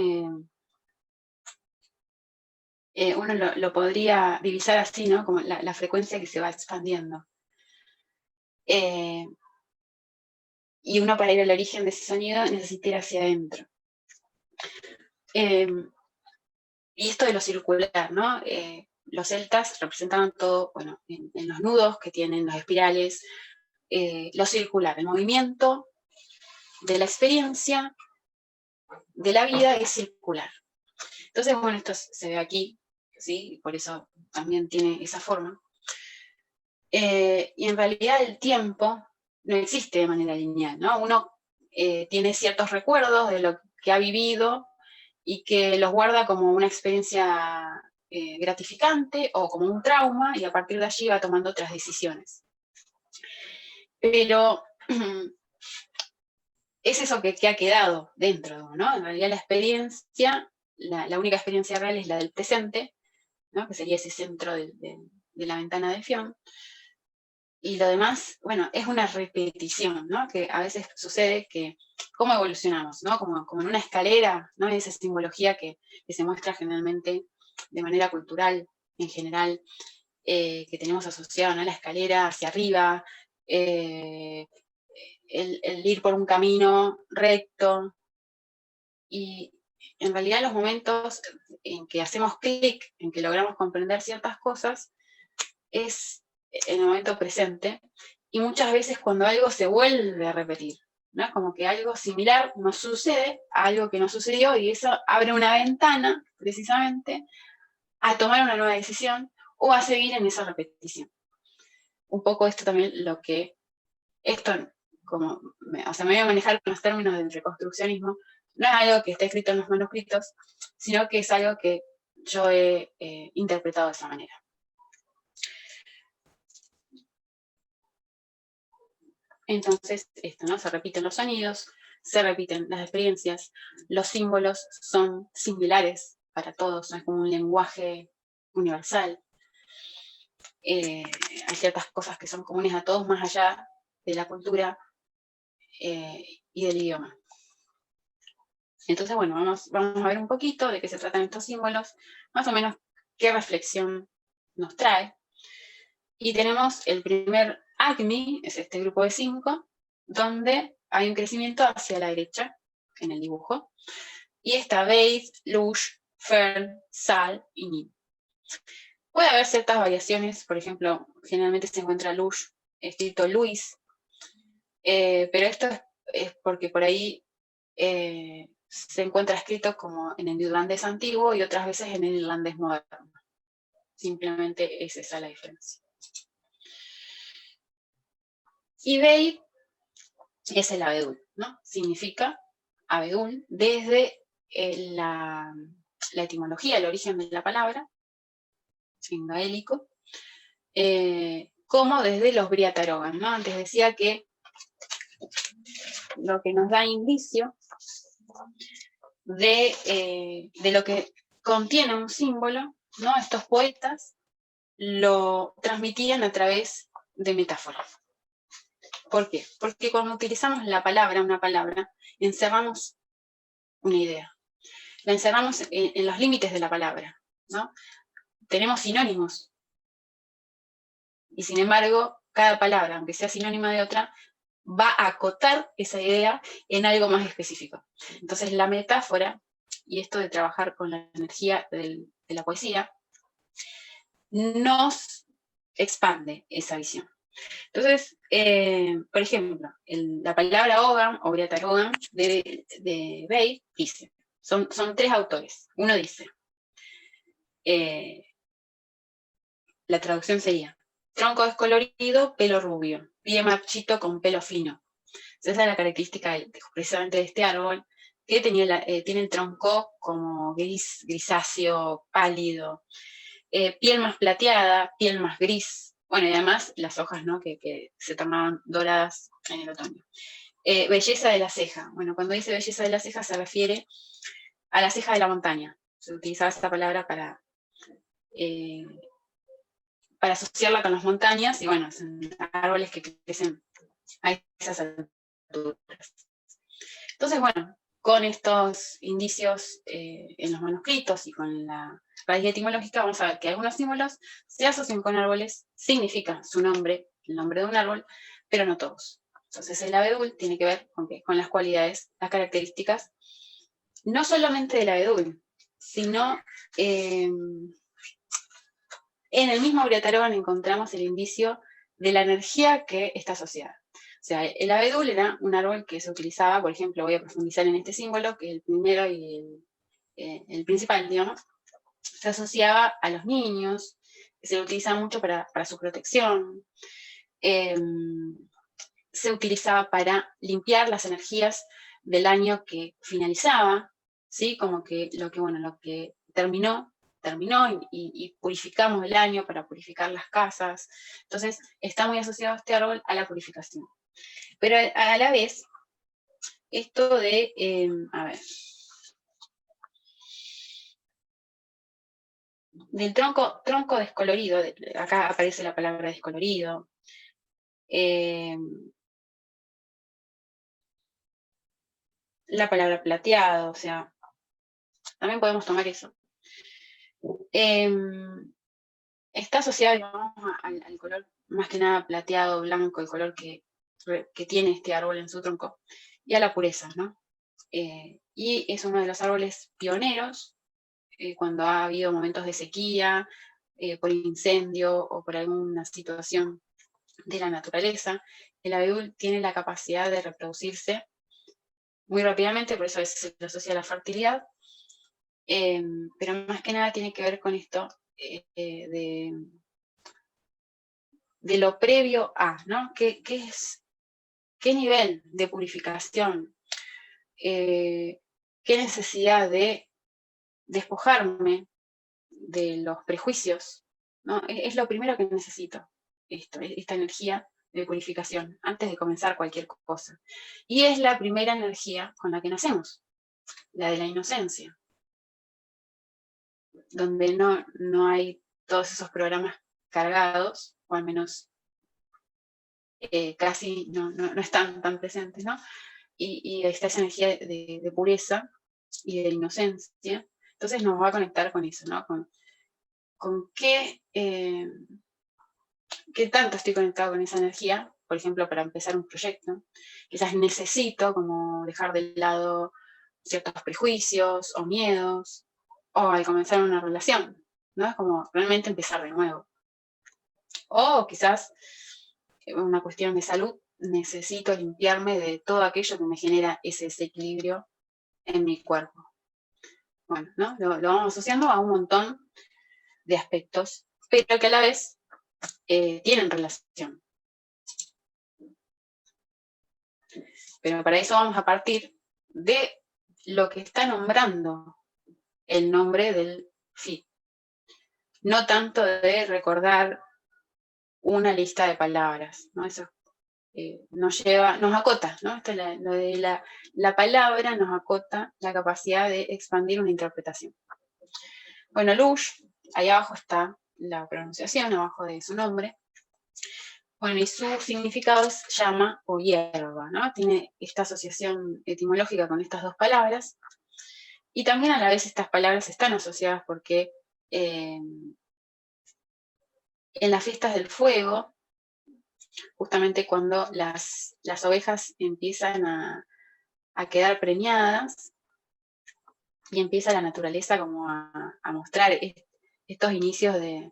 A: Uno lo podría divisar así, ¿no? Como la frecuencia que se va expandiendo. Y uno para ir al origen de ese sonido necesita ir hacia adentro. Y esto de lo circular, ¿no? Los celtas representaban todo, bueno, en los nudos que tienen, los espirales, lo circular, el movimiento de la experiencia de la vida es circular. Entonces, bueno, esto se ve aquí, ¿sí? Por eso también tiene esa forma. Y en realidad el tiempo no existe de manera lineal, ¿no? Uno tiene ciertos recuerdos de lo que ha vivido y que los guarda como una experiencia gratificante o como un trauma y a partir de allí va tomando otras decisiones. Pero es eso que ha quedado dentro, ¿no? En realidad la experiencia, la única experiencia real es la del presente, ¿no? Que sería ese centro de la ventana de Fionn. Y lo demás, bueno, es una repetición, ¿no? Que a veces sucede que, ¿cómo evolucionamos, no? Como en una escalera, ¿no? Esa simbología que se muestra generalmente de manera cultural, en general, que tenemos asociado, ¿no? La escalera hacia arriba, el ir por un camino recto. Y en realidad los momentos en que hacemos clic, en que logramos comprender ciertas cosas, es en el momento presente, y muchas veces cuando algo se vuelve a repetir, ¿no? Como que algo similar nos sucede a algo que no sucedió, y eso abre una ventana, precisamente, a tomar una nueva decisión o a seguir en esa repetición. Un poco esto también como, o sea, me voy a manejar con los términos del reconstruccionismo, no es algo que está escrito en los manuscritos, sino que es algo que yo he interpretado de esa manera. Entonces, esto, ¿no? Se repiten los sonidos, se repiten las experiencias, los símbolos son similares para todos, no es como un lenguaje universal. Hay ciertas cosas que son comunes a todos más allá de la cultura y del idioma. Entonces, bueno, vamos a ver un poquito de qué se tratan estos símbolos, más o menos qué reflexión nos trae. Y tenemos el primer ACMI, es este grupo de 5, donde hay un crecimiento hacia la derecha en el dibujo. Y está Beid, Lush, Fern, Sal y Nim. Puede haber ciertas variaciones, por ejemplo, generalmente se encuentra Lush escrito Luis, pero esto es porque por ahí se encuentra escrito como en el irlandés antiguo y otras veces en el irlandés moderno. Simplemente es esa la diferencia. Y Beid es el abedul, ¿no? Significa abedul desde la etimología, el origen de la palabra, en gaélico, como desde los Briatarogan, ¿no? Antes decía que lo que nos da indicio de lo que contiene un símbolo, ¿no? Estos poetas lo transmitían a través de metáforas. ¿Por qué? Porque cuando utilizamos la palabra, una palabra, encerramos una idea. La encerramos en los límites de la palabra, ¿no? Tenemos sinónimos. Y sin embargo, cada palabra, aunque sea sinónima de otra, va a acotar esa idea en algo más específico. Entonces, la metáfora, y esto de trabajar con la energía de la poesía, nos expande esa visión. Entonces, por ejemplo, la palabra Ogham o Briatarogan de Beid dice, son 3 autores. Uno dice, la traducción sería, tronco descolorido, pelo rubio, pie marchito con pelo fino. Esa es la característica precisamente de este árbol, que tiene el tronco como grisáceo, pálido, piel más plateada, piel más gris, bueno, y además las hojas, ¿no? que se tornaban doradas en el otoño. Belleza de la ceja. Bueno, cuando dice belleza de la ceja se refiere a la ceja de la montaña. Se utilizaba esta palabra para asociarla con las montañas, y bueno, son árboles que crecen a esas alturas. Entonces, bueno, con estos indicios en los manuscritos y con la raíz etimológica, vamos a ver que algunos símbolos se asocian con árboles, significan su nombre, el nombre de un árbol, pero no todos. Entonces el abedul tiene que ver con las cualidades, las características, no solamente del abedul, sino en el mismo Briatarogan encontramos el indicio de la energía que está asociada. O sea, el abedul era un árbol que se utilizaba, por ejemplo, voy a profundizar en este símbolo, que es el primero y el principal, digamos, se asociaba a los niños, se lo utilizaba mucho para su protección, se utilizaba para limpiar las energías del año que finalizaba, ¿sí? Como que lo que terminó y purificamos el año para purificar las casas. Entonces, está muy asociado este árbol a la purificación. Pero a la vez, esto de, del tronco descolorido, acá aparece la palabra descolorido, la palabra plateado, o sea, también podemos tomar eso. Está asociado, digamos, al color más que nada plateado, blanco, el color que tiene este árbol en su tronco, y a la pureza, ¿no? Y es uno de los árboles pioneros cuando ha habido momentos de sequía, por incendio o por alguna situación de la naturaleza. El abedul tiene la capacidad de reproducirse muy rápidamente, por eso a veces se lo asocia a la fertilidad, pero más que nada tiene que ver con esto de lo previo a, ¿no? ¿Qué nivel de purificación? ¿Qué necesidad de despojarme de los prejuicios? ¿No? Es lo primero que necesito, esta energía de purificación, antes de comenzar cualquier cosa. Y es la primera energía con la que nacemos, la de la inocencia, donde no hay todos esos programas cargados, o al menos casi no están tan presentes, ¿no? Y está esa energía de pureza y de inocencia. Entonces nos va a conectar con eso, ¿no? Con qué tanto estoy conectado con esa energía, por ejemplo, para empezar un proyecto. Quizás necesito como dejar de lado ciertos prejuicios o miedos, o al comenzar una relación, ¿no? Es como realmente empezar de nuevo. O quizás una cuestión de salud, necesito limpiarme de todo aquello que me genera ese desequilibrio en mi cuerpo. Bueno, ¿no? Lo vamos asociando a un montón de aspectos, pero que a la vez tienen relación. Pero para eso vamos a partir de lo que está nombrando el nombre del FIT. No tanto de recordar una lista de palabras, ¿no? Eso nos acota, ¿no? Lo de la palabra nos acota la capacidad de expandir una interpretación. Bueno, Lush, ahí abajo está la pronunciación, abajo de su nombre. Bueno, y su significado es llama o hierba, ¿no? Tiene esta asociación etimológica con estas dos palabras. Y también a la vez estas palabras están asociadas porque en las fiestas del fuego, justamente cuando las ovejas empiezan a quedar preñadas y empieza la naturaleza como a mostrar estos inicios de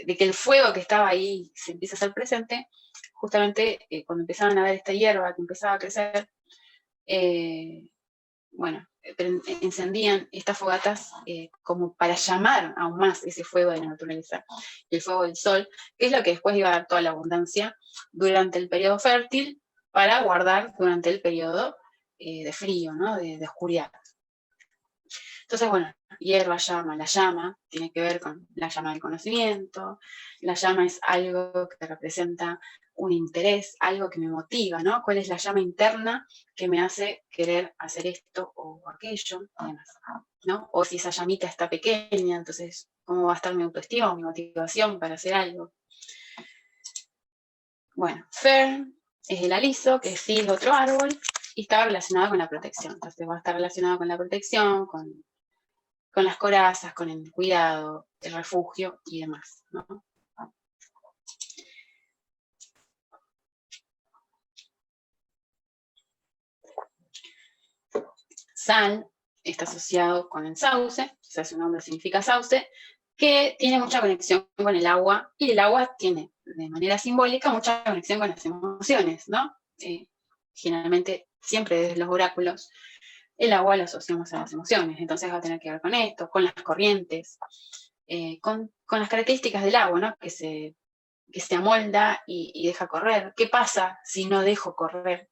A: que el fuego que estaba ahí se empieza a hacer presente, justamente cuando empezaban a ver esta hierba que empezaba a crecer, encendían estas fogatas como para llamar aún más ese fuego de la naturaleza, el fuego del sol, que es lo que después iba a dar toda la abundancia durante el periodo fértil para guardar durante el periodo de frío, ¿no? de oscuridad. Entonces, bueno, hierba, llama, la llama tiene que ver con la llama del conocimiento, la llama es algo que representa un interés, algo que me motiva, ¿no? ¿Cuál es la llama interna que me hace querer hacer esto o aquello? Y demás, ¿no? O si esa llamita está pequeña, entonces, ¿cómo va a estar mi autoestima o mi motivación para hacer algo? Bueno, fern es el aliso, que sí es otro árbol, y está relacionado con la protección. Entonces va a estar relacionado con la protección, con las corazas, con el cuidado, el refugio y demás, ¿no? Sal está asociado con el sauce, o sea, su nombre significa sauce, que tiene mucha conexión con el agua, y el agua tiene, de manera simbólica, mucha conexión con las emociones, ¿no? Generalmente, siempre desde los oráculos, el agua lo asociamos a las emociones, entonces va a tener que ver con esto, con las corrientes, con las características del agua, ¿no? Que se amolda y deja correr. ¿Qué pasa si no dejo correr?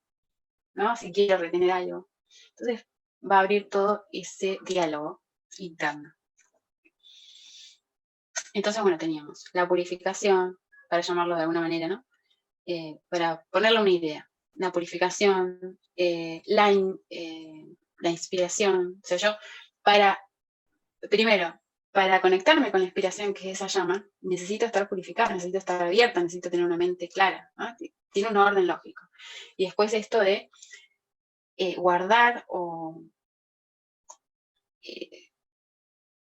A: ¿No? Si quiero retener algo. Entonces va a abrir todo ese diálogo interno. Entonces, bueno, teníamos la purificación, para llamarlo de alguna manera, ¿no? Para ponerle una idea. La purificación, la inspiración, o sea, yo, primero, para conectarme con la inspiración que es esa llama, necesito estar purificada, necesito estar abierta, necesito tener una mente clara, ¿no? Tiene un orden lógico. Y después esto de guardar o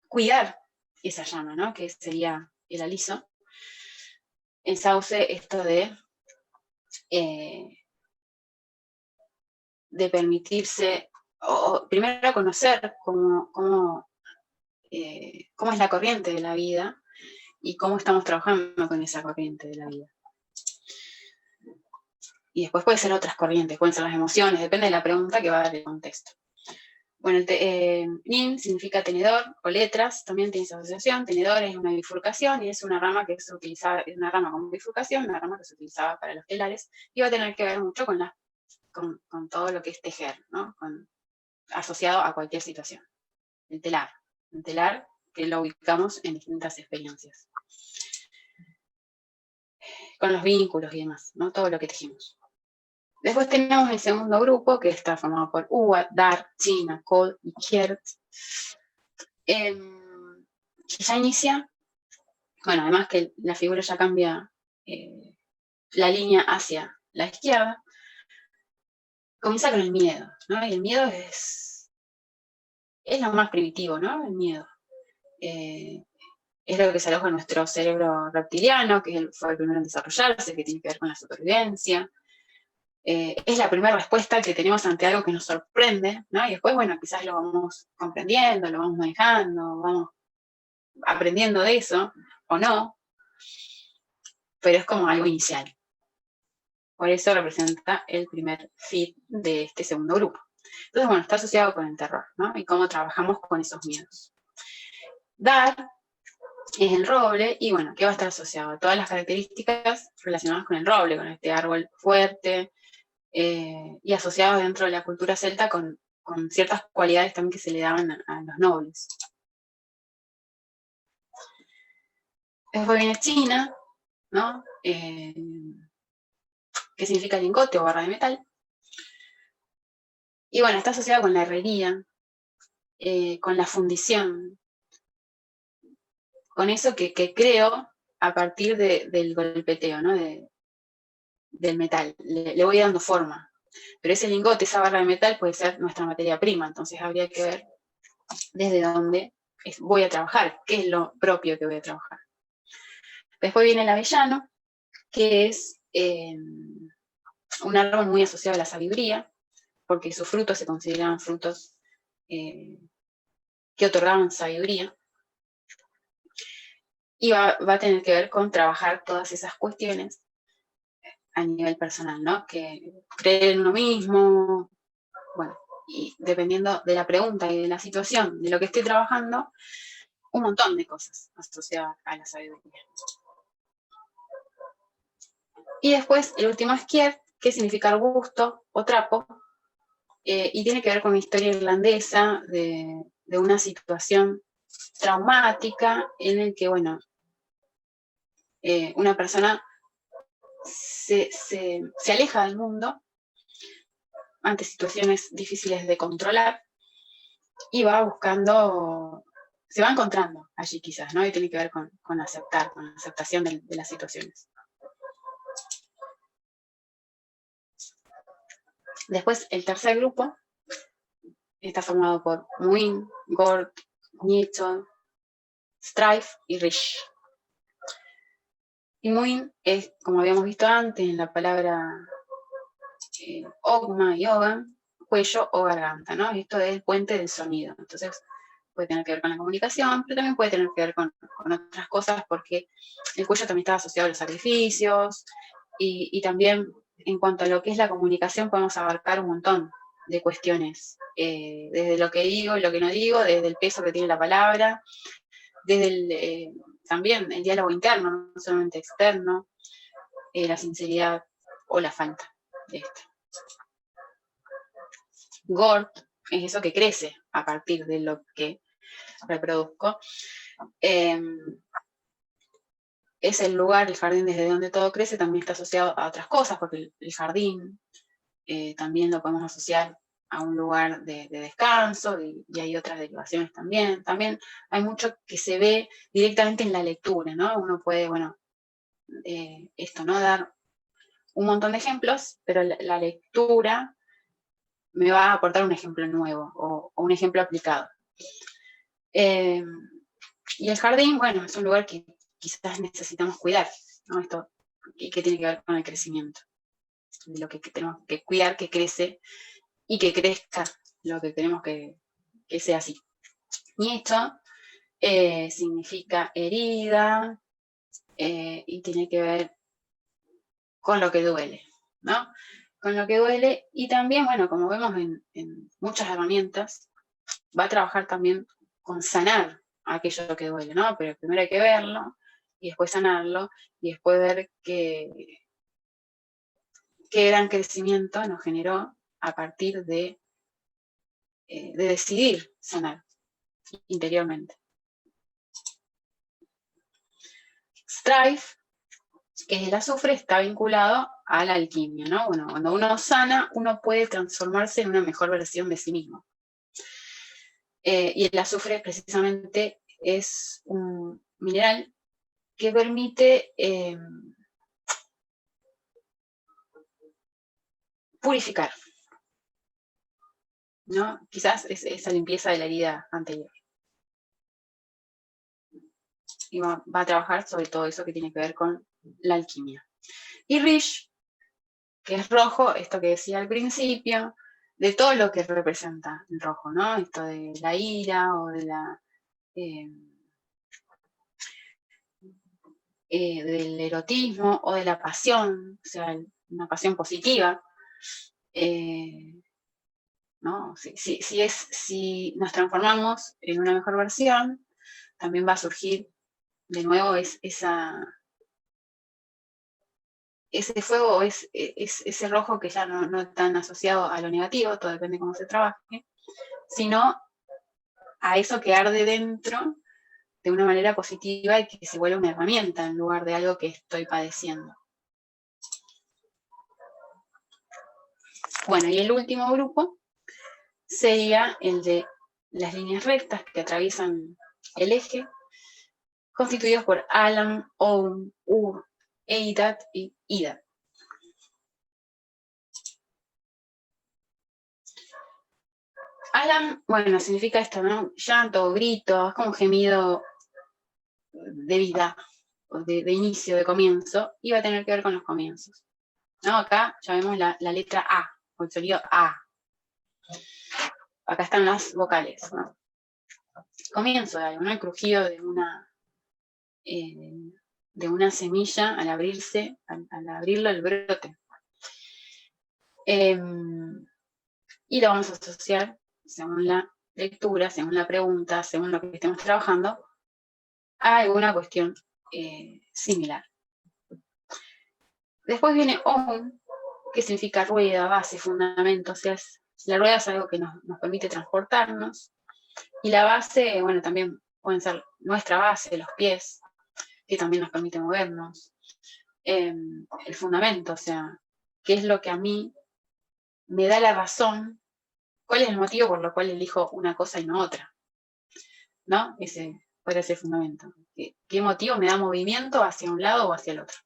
A: cuidar esa llama, ¿no? Que sería el aliso. El sauce, esto de permitirse, o primero conocer cómo es la corriente de la vida y cómo estamos trabajando con esa corriente de la vida. Y después puede ser otras corrientes, pueden ser las emociones, depende de la pregunta que va a dar el contexto. Bueno, nin significa tenedor o letras, también tiene esa asociación. Tenedor es una bifurcación y es una rama que se utilizaba, es una rama con bifurcación, una rama que se utilizaba para los telares, y va a tener que ver mucho con todo lo que es tejer, ¿no? Asociado a cualquier situación. El telar que lo ubicamos en distintas experiencias. Con los vínculos y demás, ¿no? Todo lo que tejimos. Después tenemos el segundo grupo, que está formado por Uwa, Dar, China, Kol y Kiert. Que ya inicia, bueno, además que la figura ya cambia la línea hacia la izquierda, comienza con el miedo, ¿no? Y el miedo es lo más primitivo, ¿no? El miedo. Es lo que se aloja en nuestro cerebro reptiliano, que fue el primero en desarrollarse, que tiene que ver con la supervivencia. es la primera respuesta que tenemos ante algo que nos sorprende, ¿no? Y después, bueno, quizás lo vamos comprendiendo, lo vamos manejando, vamos aprendiendo de eso, o no, pero es como algo inicial. Por eso representa el primer feed de este segundo grupo. Entonces, bueno, está asociado con el terror, ¿no? Y cómo trabajamos con esos miedos. Dar es el roble, y bueno, ¿qué va a estar asociado? Todas las características relacionadas con el roble, con este árbol fuerte, y asociado dentro de la cultura celta con ciertas cualidades también que se le daban a los nobles. Después viene China, ¿no? Que significa lingote o barra de metal. Y bueno, está asociado con la herrería, con la fundición, con eso que creo a partir del golpeteo, ¿no? Del metal. Le voy dando forma. Pero ese lingote, esa barra de metal puede ser nuestra materia prima, entonces habría que ver desde dónde voy a trabajar, qué es lo propio que voy a trabajar. Después viene el avellano, que es un árbol muy asociado a la sabiduría, porque sus frutos se consideraban frutos que otorgaban sabiduría, y va a tener que ver con trabajar todas esas cuestiones a nivel personal, ¿no? Que creer en uno mismo, bueno, y dependiendo de la pregunta y de la situación, de lo que esté trabajando, un montón de cosas asociadas a la sabiduría. Y después el último es quier, que significa gusto o trapo, y tiene que ver con la historia irlandesa de una situación traumática en el que, bueno, una persona se aleja del mundo ante situaciones difíciles de controlar y va buscando, se va encontrando allí quizás, ¿no? Y tiene que ver con aceptar, con la aceptación de las situaciones. Después, el tercer grupo está formado por Muin, Gort, Nietzsche, Strife y Rish. Y Muin es, como habíamos visto antes, en la palabra Ogma y Ogan, cuello o garganta, ¿no? Esto es el puente del sonido. Entonces, puede tener que ver con la comunicación, pero también puede tener que ver con otras cosas, porque el cuello también está asociado a los sacrificios, y también en cuanto a lo que es la comunicación podemos abarcar un montón de cuestiones, desde lo que digo y lo que no digo, desde el peso que tiene la palabra, desde también el diálogo interno, no solamente externo, la sinceridad o la falta de esto. Gort es eso que crece a partir de lo que reproduzco. Es el lugar, el jardín desde donde todo crece, también está asociado a otras cosas, porque el jardín también lo podemos asociar a un lugar de descanso, y hay otras derivaciones también. También hay mucho que se ve directamente en la lectura, ¿no? Uno puede, bueno, esto, ¿no? Dar un montón de ejemplos, pero la lectura me va a aportar un ejemplo nuevo o un ejemplo aplicado. Y el jardín, bueno, es un lugar que quizás necesitamos cuidar, ¿no? Esto, y que tiene que ver con el crecimiento, de lo que tenemos que cuidar, que crece y que crezca lo que queremos que sea así. Y esto significa herida, y tiene que ver con lo que duele, ¿no? Con lo que duele, y también, bueno, como vemos en muchas herramientas, va a trabajar también con sanar aquello que duele, ¿no? Pero primero hay que verlo, y después sanarlo, y después ver qué gran crecimiento nos generó a partir de decidir sanar interiormente. Strife, que es el azufre, está vinculado a la alquimia, ¿no? Bueno, cuando uno sana, uno puede transformarse en una mejor versión de sí mismo. Y el azufre precisamente es un mineral que permite purificar, ¿no? Quizás es esa limpieza de la herida anterior. Y va a trabajar sobre todo eso que tiene que ver con la alquimia. Y Rish que es rojo, esto que decía al principio, de todo lo que representa el rojo, ¿no? Esto de la ira o de del erotismo o de la pasión, o sea, una pasión positiva. ¿No? Si nos transformamos en una mejor versión, también va a surgir de nuevo ese fuego, ese rojo que ya no es tan asociado a lo negativo, todo depende de cómo se trabaje, sino a eso que arde dentro de una manera positiva y que se vuelve una herramienta en lugar de algo que estoy padeciendo. Bueno, y el último grupo sería el de las líneas rectas que atraviesan el eje, constituidos por Alam, Om, Ur, Eidat y Ida. Alam, bueno, significa esto, ¿no? Llanto, grito, es como un gemido de vida, de inicio, de comienzo, y va a tener que ver con los comienzos. ¿No? Acá ya vemos la letra A, o el sonido A. Acá están las vocales, ¿no? Comienzo de algo, ¿no? El crujido de una semilla al abrirse, al abrirlo el brote. Y lo vamos a asociar, según la lectura, según la pregunta, según lo que estemos trabajando, a alguna cuestión similar. Después viene Om, que significa rueda, base, fundamento, o sea, la rueda es algo que nos permite transportarnos, y la base, bueno, también pueden ser nuestra base, los pies, que también nos permite movernos. El fundamento, o sea, qué es lo que a mí me da la razón, cuál es el motivo por lo cual elijo una cosa y no otra, ¿no? Ese podría ser el fundamento. ¿Qué motivo me da movimiento hacia un lado o hacia el otro?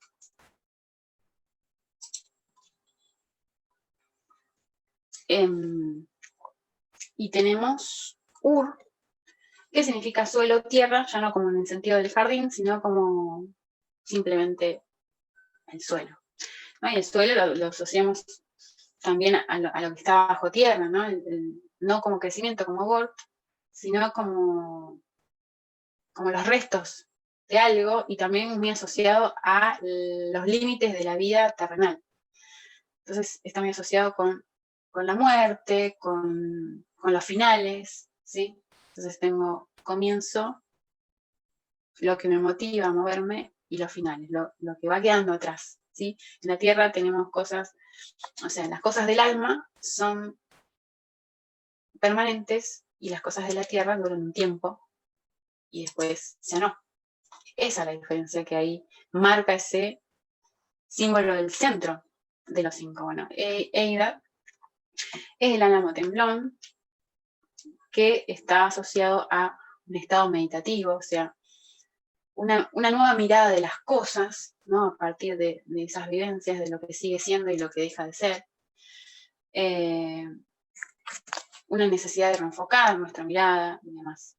A: Y tenemos Ur, que significa suelo, tierra, ya no como en el sentido del jardín, sino como simplemente el suelo, ¿no? Y el suelo lo asociamos también a lo que está bajo tierra, ¿no? No como crecimiento, como Gort, sino como los restos de algo, y también muy asociado a los límites de la vida terrenal. Entonces está muy asociado con la muerte, con los finales, ¿sí? Entonces tengo comienzo, lo que me motiva a moverme, y los finales, lo que va quedando atrás, ¿sí? En la Tierra tenemos cosas, o sea, las cosas del alma son permanentes y las cosas de la Tierra duran un tiempo y después ya no. Esa es la diferencia que ahí marca ese símbolo del centro de los 5. Bueno, Eidat es el álamo temblón, que está asociado a un estado meditativo, o sea, una nueva mirada de las cosas, ¿no? A partir de esas vivencias, de lo que sigue siendo y lo que deja de ser. Una necesidad de reenfocar nuestra mirada y demás.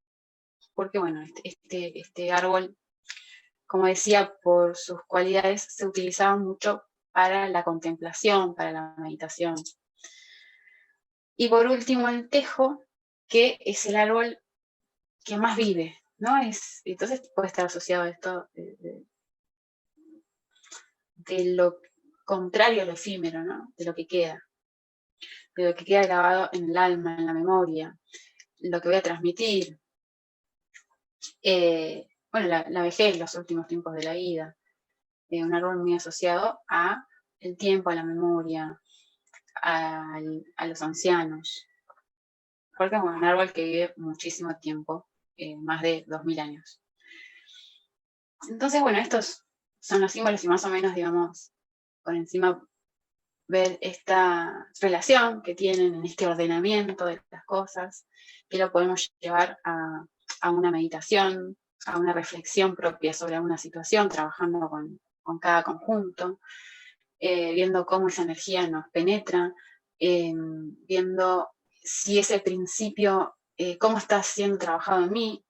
A: Porque, bueno, este árbol, como decía, por sus cualidades se utilizaba mucho para la contemplación, para la meditación. Y por último, el tejo, que es el árbol que más vive, ¿no? Entonces puede estar asociado a esto de lo contrario a lo efímero, ¿no? De lo que queda grabado en el alma, en la memoria, lo que voy a transmitir. Bueno, la vejez, los últimos tiempos de la vida, un árbol muy asociado a el tiempo, a la memoria, a los ancianos, porque es un árbol que vive muchísimo tiempo, más de 2000 años. Entonces, bueno, estos son los símbolos y más o menos, digamos, por encima ver esta relación que tienen en este ordenamiento de las cosas, que lo podemos llevar a una meditación, a una reflexión propia sobre alguna situación, trabajando con cada conjunto, viendo cómo esa energía nos penetra, viendo si ese principio, cómo está siendo trabajado en mí,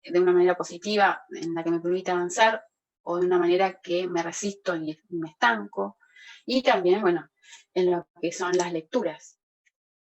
A: de una manera positiva, en la que me permite avanzar, o de una manera que me resisto y me estanco. Y también, bueno, en lo que son las lecturas.